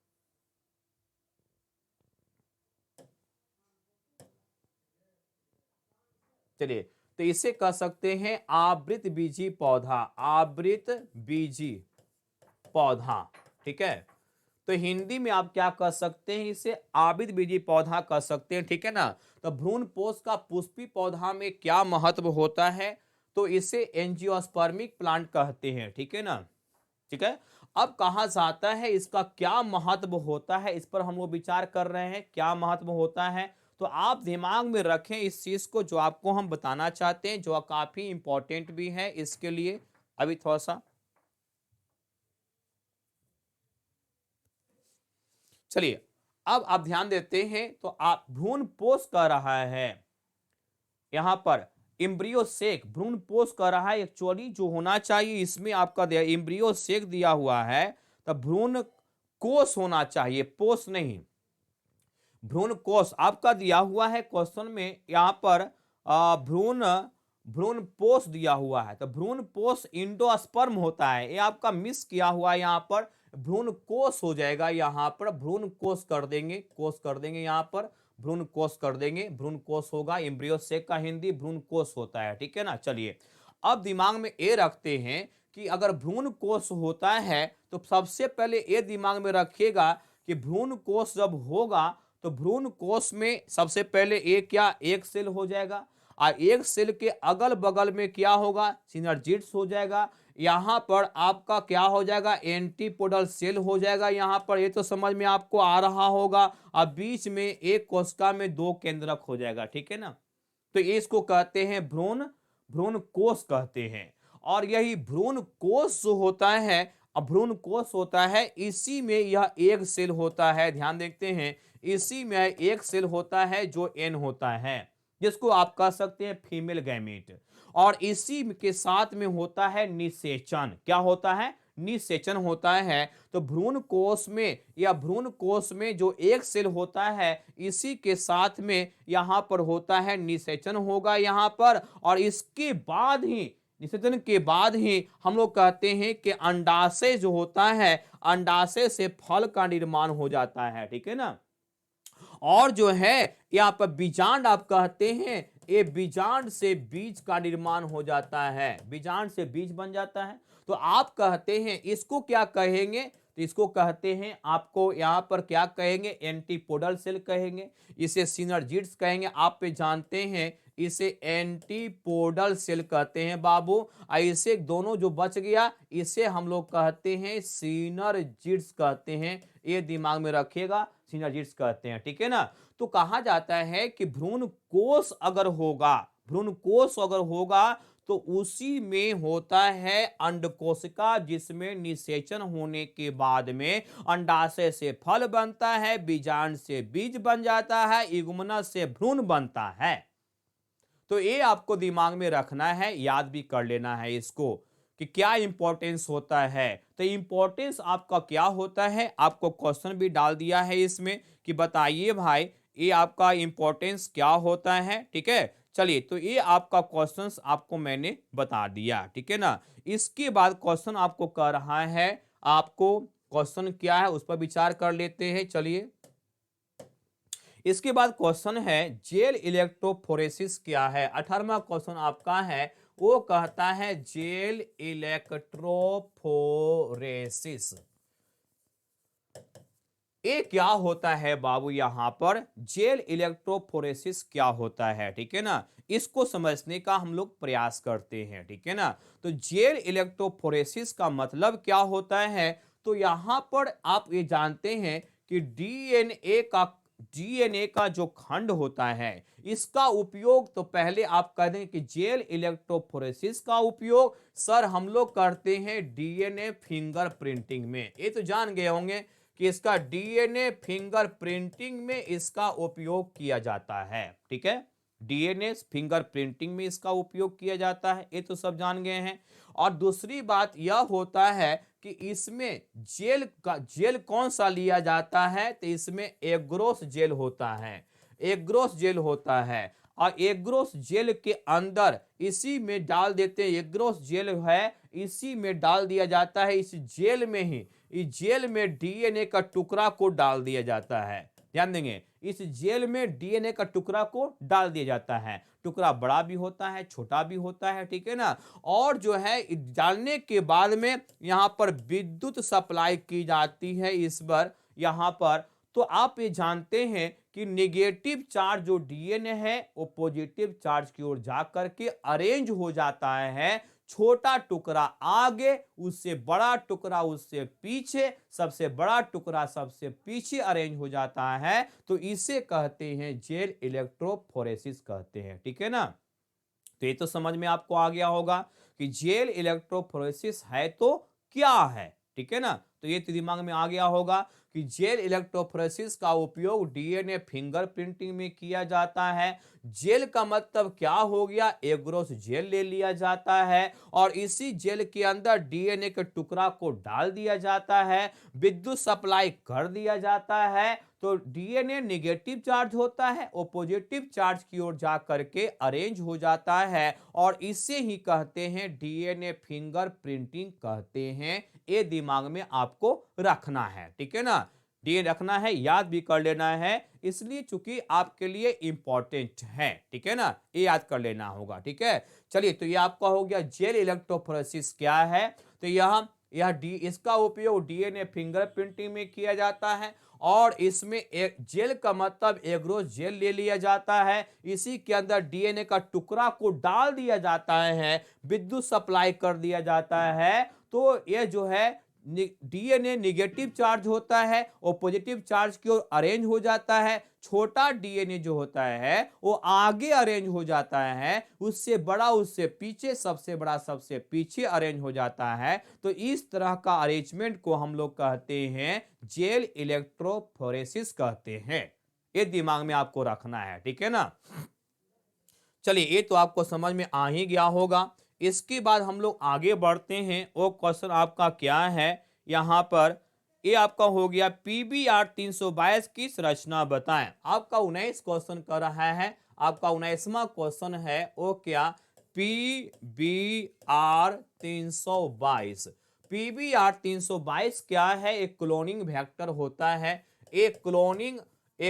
Speaker 1: चलिए तो इसे कह सकते हैं आवृत बीजी पौधा, आवृत बीजी पौधा, ठीक है। तो हिंदी में आप क्या कह सकते हैं, इसे आवृत बीजी पौधा कह सकते हैं, ठीक है ना। तो भ्रूण पोष का पुष्पी पौधा में क्या महत्व होता है, तो इसे एंजियोस्पर्मिक प्लांट कहते हैं, ठीक है ना, ठीक है। अब कहा जाता है इसका क्या महत्व होता है, इस पर हम लोग विचार कर रहे हैं, क्या महत्व होता है। तो आप दिमाग में रखें इस चीज को, जो आपको हम बताना चाहते हैं, जो काफी इंपॉर्टेंट भी है इसके लिए। अभी थोड़ा सा चलिए, अब आप ध्यान देते हैं, तो आप भ्रूण पोष कर रहा है यहां पर, एम्ब्रियो सेक भ्रूण पोष कर रहा है। एक्चुअली जो होना चाहिए इसमें आपका एम्ब्रियो सेक दिया हुआ है, तब भ्रूण कोष होना चाहिए, पोष नहीं। भ्रूण कोष आपका दिया हुआ है क्वेश्चन में, यहां पर भ्रूण भ्रूण पोष दिया हुआ है, तो भ्रूण पोष इंडोस्पर्म होता है, ये आपका मिस किया हुआ है, यहां पर भ्रूण कोष हो जाएगा, यहां पर भ्रूण कोष कर देंगे, कोष कर देंगे, यहां पर भ्रूण कोष कर देंगे, भ्रूण कोष होगा। एम्ब्रियो सेक का हिंदी भ्रूण कोष होता है, ठीक है ना। चलिए अब दिमाग में ये रखते हैं कि अगर भ्रूण कोष होता है तो सबसे पहले ये दिमाग में रखिएगा कि भ्रूण कोष जब होगा तो भ्रूण कोष में सबसे पहले एक क्या, एक सेल हो जाएगा, और एक सेल के अगल बगल में क्या होगा, सिनर्जिड्स हो जाएगा। यहां पर आपका क्या हो जाएगा, एंटीपोडल सेल हो जाएगा। यहां पर ये तो समझ में आपको आ रहा होगा। अब बीच में एक कोशिका में दो केंद्रक हो जाएगा, ठीक है ना। तो इसको कहते हैं भ्रूण भ्रूण कोष कहते हैं। और यही भ्रूण कोष जो होता है, अब भ्रूण कोष होता है, इसी में यह एक सेल होता है, ध्यान देखते हैं, इसी में एक सेल होता है जो एन होता है, जिसको आप कह सकते हैं फीमेल गैमेट। और इसी के साथ में होता है निषेचन, क्या होता है, निषेचन होता है। तो भ्रूण कोष में या भ्रूण कोष में जो एक सेल होता है, इसी के साथ में यहां पर होता है निषेचन होगा यहां पर। और इसके बाद ही, निषेचन के बाद ही हम लोग कहते हैं कि अंडाशय जो होता है, अंडाशय से फल का निर्माण हो जाता है, ठीक है ना। और जो है यहाँ पर बीजांड आप कहते हैं, ये बीजांड से बीज का निर्माण हो जाता है, बीजांड से बीज बन जाता है। तो आप कहते हैं इसको क्या कहेंगे, तो इसको कहते हैं, आपको यहाँ पर क्या कहेंगे, एंटीपोडल सेल कहेंगे, इसे सिनर्जिड्स कहेंगे, आप पे जानते हैं इसे एंटीपोडल सेल कहते हैं बाबू। इसे दोनों जो बच गया इसे हम लोग कहते हैं सिनर्जिड्स कहते हैं, ये दिमाग में रखिएगा, सिनर्जिड्स कहते हैं, ठीक है ना। तो कहा जाता है कि भ्रूण कोष अगर होगा, भ्रूण कोष अगर होगा तो उसी में होता है अंडकोशिका, जिसमें निषेचन होने के बाद में अंडाशय से फल बनता है, बीजांड से बीज बन जाता है, युग्मनज से भ्रूण बनता है। तो ये आपको दिमाग में रखना है, याद भी कर लेना है इसको कि क्या इंपॉर्टेंस होता है। तो इंपॉर्टेंस आपका क्या होता है, आपको क्वेश्चन भी डाल दिया है इसमें कि बताइए भाई ये आपका इंपॉर्टेंस क्या होता है, ठीक है। चलिए, तो ये आपका क्वेश्चंस आपको मैंने बता दिया, ठीक है ना। इसके बाद क्वेश्चन आपको कह रहा है, आपको क्वेश्चन क्या है उस पर विचार कर लेते हैं। चलिए, इसके बाद क्वेश्चन है जेल इलेक्ट्रोफोरेसिस क्या है। 18वां क्वेश्चन आपका है, वो कहता है जेल इलेक्ट्रोफोरेसिस ये क्या होता है बाबू। यहां पर जेल इलेक्ट्रोफोरेसिस क्या होता है, ठीक है ना, इसको समझने का हम लोग प्रयास करते हैं, ठीक है ना। तो जेल इलेक्ट्रोफोरेसिस का मतलब क्या होता है, तो यहां पर आप ये जानते हैं कि डीएनए का जो खंड होता है, इसका उपयोग, तो पहले आप कह दें कि जेल इलेक्ट्रोफोरेसिस का उपयोग सर हम लोग करते हैं डीएनए फिंगरप्रिंटिंग में। ये तो जान गए होंगे कि इसका डीएनए फिंगरप्रिंटिंग में इसका उपयोग किया जाता है, ठीक है। डीएनए फिंगरप्रिंटिंग में इसका उपयोग किया जाता है, ये तो सब जान गए हैं। और दूसरी बात यह होता है कि इसमें जेल कौन सा लिया जाता है, तो इसमें एग्रोस जेल होता है, एग्रोस जेल होता है। और एग्रोस जेल के अंदर इसी में डाल देते हैं, एग्रोस जेल है इसी में डाल दिया जाता है, इस जेल में ही, इस जेल में डीएनए का टुकड़ा को डाल दिया जाता है। ध्यान देंगे, इस जेल में डीएनए का टुकड़ा को डाल दिया जाता है। टुकड़ा बड़ा भी होता है, छोटा भी होता है, ठीक है ना। और जो है डालने के बाद में यहां पर विद्युत सप्लाई की जाती है इस पर, यहां पर। तो आप ये जानते हैं कि नेगेटिव चार्ज जो डीएनए है वो पॉजिटिव चार्ज की ओर जा करके अरेंज हो जाता है, छोटा टुकड़ा आगे, उससे बड़ा टुकड़ा उससे पीछे, सबसे बड़ा टुकड़ा सबसे पीछे अरेंज हो जाता है। तो इसे कहते हैं जेल इलेक्ट्रोफोरेसिस कहते हैं, ठीक है ना। तो ये तो समझ में आपको आ गया होगा कि जेल इलेक्ट्रोफोरेसिस है तो क्या है, ठीक है ना। तो ये तो दिमाग में आ गया होगा कि जेल इलेक्ट्रोफोरेसिस का उपयोग डीएनए फिंगरप्रिंटिंग में किया जाता है। जेल का मतलब क्या हो गया, एग्रोस जेल ले लिया जाता है और इसी जेल के अंदर डीएनए के टुकड़ा को डाल दिया जाता है, विद्युत सप्लाई कर दिया जाता है। तो डीएनए नेगेटिव चार्ज होता है, वो पॉजिटिव चार्ज की ओर जा करके अरेंज हो जाता है और इसे ही कहते हैं डीएनए फिंगरप्रिंटिंग कहते हैं। ये दिमाग में आपको रखना है, ठीक है ना। डीएनए रखना है, याद भी कर लेना है, इसलिए चूंकि आपके लिए इंपॉर्टेंट है, ठीक है ना, ये याद कर लेना होगा, ठीक है। चलिए, तो ये आपका हो गया जेल इलेक्ट्रोफोरेसिस क्या है। तो इसका उपयोग डीएनए फिंगरप्रिंटिंग में किया जाता है और इसमें एक जेल का मतलब एग्रोस जेल ले लिया जाता है, इसी के अंदर डीएनए का टुकड़ा को डाल दिया जाता है, विद्युत सप्लाई कर दिया जाता है। तो ये जो है डीएनए निगेटिव चार्ज होता है और पॉजिटिव चार्ज की ओर अरेंज हो जाता है, छोटा डीएनए जो होता है वो आगे अरेंज हो जाता है, उससे बड़ा उससे पीछे, सबसे बड़ा सबसे पीछे अरेंज हो जाता है। तो इस तरह का अरेंजमेंट को हम लोग कहते हैं जेल इलेक्ट्रोफोरेसिस कहते हैं। ये दिमाग में आपको रखना है, ठीक है ना। चलिए, ये तो आपको समझ में आ ही गया होगा। इसके बाद हम लोग आगे बढ़ते हैं। वो क्वेश्चन आपका क्या है यहां पर, ये आपका हो गया पीबीआर 322 की संरचना बताएं। आपका 19 क्वेश्चन कर रहा है, आपका 19वां क्वेश्चन है वो क्या, पीबीआर 322। पीबीआर 322 क्या है, एक क्लोनिंग वेक्टर होता है, एक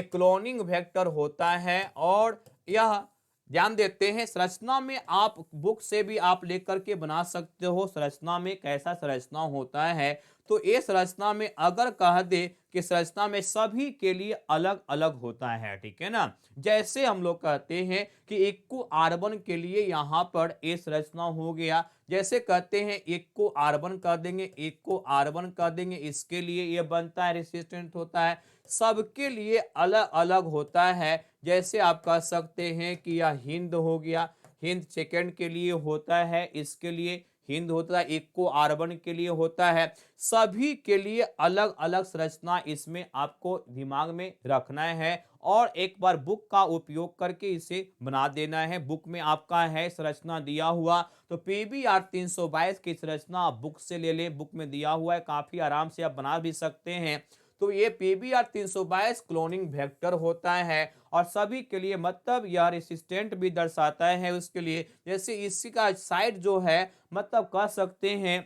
Speaker 1: क्लोनिंग वेक्टर होता है। और यह ध्यान देते हैं, संरचना में आप बुक से भी आप लेकर के बना सकते हो, संरचना में कैसा संरचना होता है। तो ये संरचना में अगर कह दे कि संरचना में सभी के लिए अलग अलग होता है, ठीक है ना। जैसे हम लोग कहते हैं कि एक को R1 के लिए यहां पर ये संरचना हो गया, जैसे कहते हैं एक को R1 कर देंगे, एक को R1 कर देंगे, इसके लिए ये बनता है रेसिस्टेंट होता है, सबके लिए अलग अलग होता है। जैसे आप कह सकते हैं कि यह हिंद हो गया, हिंद सेकंड के लिए होता है, इसके लिए हिंद होता है, एक को R1 के लिए होता है। सभी के लिए अलग अलग संरचना इसमें आपको दिमाग में रखना है और एक बार बुक का उपयोग करके इसे बना देना है। बुक में आपका है संरचना दिया हुआ, तो पीबीआर 322 की संरचना आप बुक से ले लें, बुक में दिया हुआ है, काफी आराम से आप बना भी सकते हैं। तो ये PBR 322 क्लोनिंग वेक्टर होता है और सभी के लिए मतलब यह रेसिस्टेंट भी दर्शाता है उसके लिए। जैसे इसका साइट जो है मतलब कह सकते हैं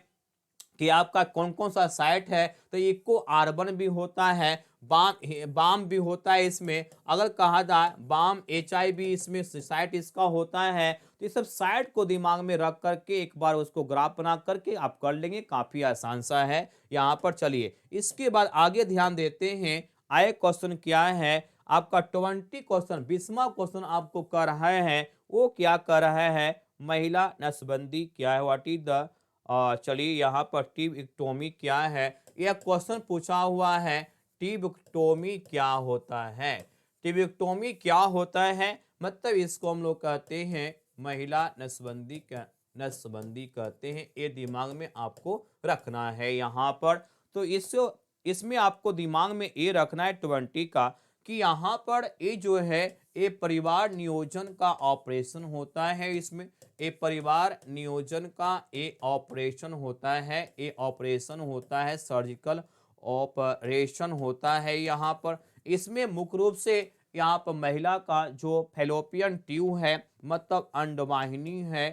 Speaker 1: कि आपका कौन कौन सा साइट है, तो इको R1 भी होता है, बाम भी होता है इसमें। अगर कहा जाए बाम HI भी इसमें साइट इसका होता है। तो ये सब साइट को दिमाग में रख करके एक बार उसको ग्राफ बना करके आप कर लेंगे, काफी आसान सा है यहाँ पर। चलिए इसके बाद आगे ध्यान देते हैं। आए क्वेश्चन क्या है आपका 20 क्वेश्चन, 20वां क्वेश्चन आपको कर रहा है, वो क्या कर रहा है, महिला नसबंदी क्या है, व्हाट इज द चलिए यहाँ पर ट्यूबिक्टोमी क्या है, यह क्वेश्चन पूछा हुआ है। ट्यूबिक्टोमी क्या होता है, ट्यूबिक्टोमी क्या होता है, मतलब इसको हम लोग कहते हैं महिला नसबंदी का, नसबंदी कहते हैं। ये दिमाग में आपको रखना है यहाँ पर। तो इसमें आपको दिमाग में ये रखना है 20 का कि यहाँ पर ये जो है ये परिवार नियोजन का ऑपरेशन होता है। इसमें ये परिवार नियोजन का ये ऑपरेशन होता है, ये ऑपरेशन होता है, सर्जिकल ऑपरेशन होता है यहाँ पर। इसमें मुख्य रूप से यहाँ पर महिला का जो फैलोपियन ट्यूब है मतलब अंडवाहिनी है,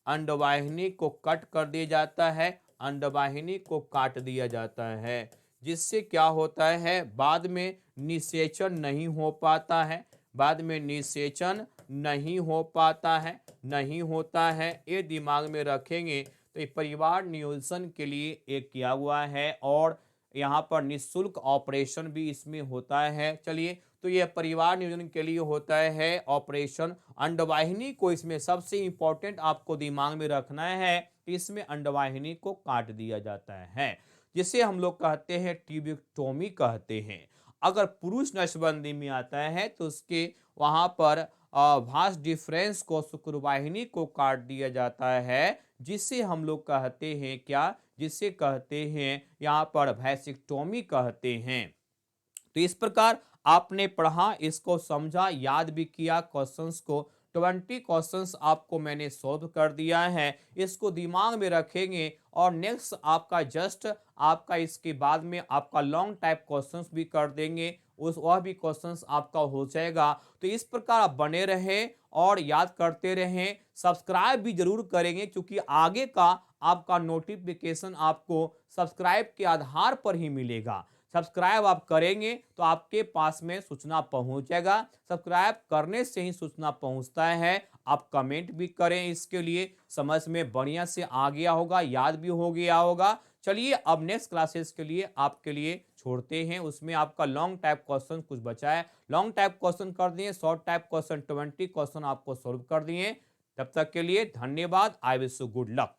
Speaker 1: अंडवाहिनी को कट कर दिया जाता है, अंडवाहिनी को काट दिया जाता है, जिससे क्या होता है बाद में निषेचन नहीं हो पाता है, बाद में निषेचन नहीं हो पाता है, नहीं होता है। ये दिमाग में रखेंगे। तो ये परिवार नियोजन के लिए एक किया हुआ है और यहाँ पर निःशुल्क ऑपरेशन भी इसमें होता है। चलिए तो यह परिवार नियोजन के लिए होता है ऑपरेशन। अंडवाहिनी को इसमें सबसे इंपॉर्टेंट आपको दिमाग में रखना है, इसमें अंडवाहिनी को काट दिया जाता है, जिसे हम लोग कहते हैं ट्यूबिक्टोमी कहते हैं। अगर पुरुष नसबंदी में आता है तो उसके वहां पर भास डिफरेंस को शुक्रवाहिनी को काट दिया जाता है, जिसे हम लोग कहते हैं क्या, जिसे कहते हैं यहाँ पर वैसेक्टोमी कहते हैं। तो इस प्रकार आपने पढ़ा, इसको समझा, याद भी किया क्वेश्चंस को। 20 क्वेश्चंस आपको मैंने सॉल्व कर दिया है, इसको दिमाग में रखेंगे और नेक्स्ट आपका जस्ट आपका इसके बाद में आपका लॉन्ग टाइप क्वेश्चंस भी कर देंगे, उस वह भी क्वेश्चंस आपका हो जाएगा। तो इस प्रकार आप बने रहें और याद करते रहें, सब्सक्राइब भी जरूर करेंगे क्योंकि आगे का आपका नोटिफिकेशन आपको सब्सक्राइब के आधार पर ही मिलेगा। सब्सक्राइब आप करेंगे तो आपके पास में सूचना पहुंच जाएगा, सब्सक्राइब करने से ही सूचना पहुंचता है। आप कमेंट भी करें, इसके लिए समझ में बढ़िया से आ गया होगा, याद भी हो गया होगा। चलिए अब नेक्स्ट क्लासेस के लिए आपके लिए छोड़ते हैं, उसमें आपका लॉन्ग टाइप क्वेश्चन कुछ बचा है, लॉन्ग टाइप क्वेश्चन कर दिए, शॉर्ट टाइप क्वेश्चन 20 क्वेश्चन आपको सॉल्व कर दिए। तब तक के लिए धन्यवाद। I wish you good luck.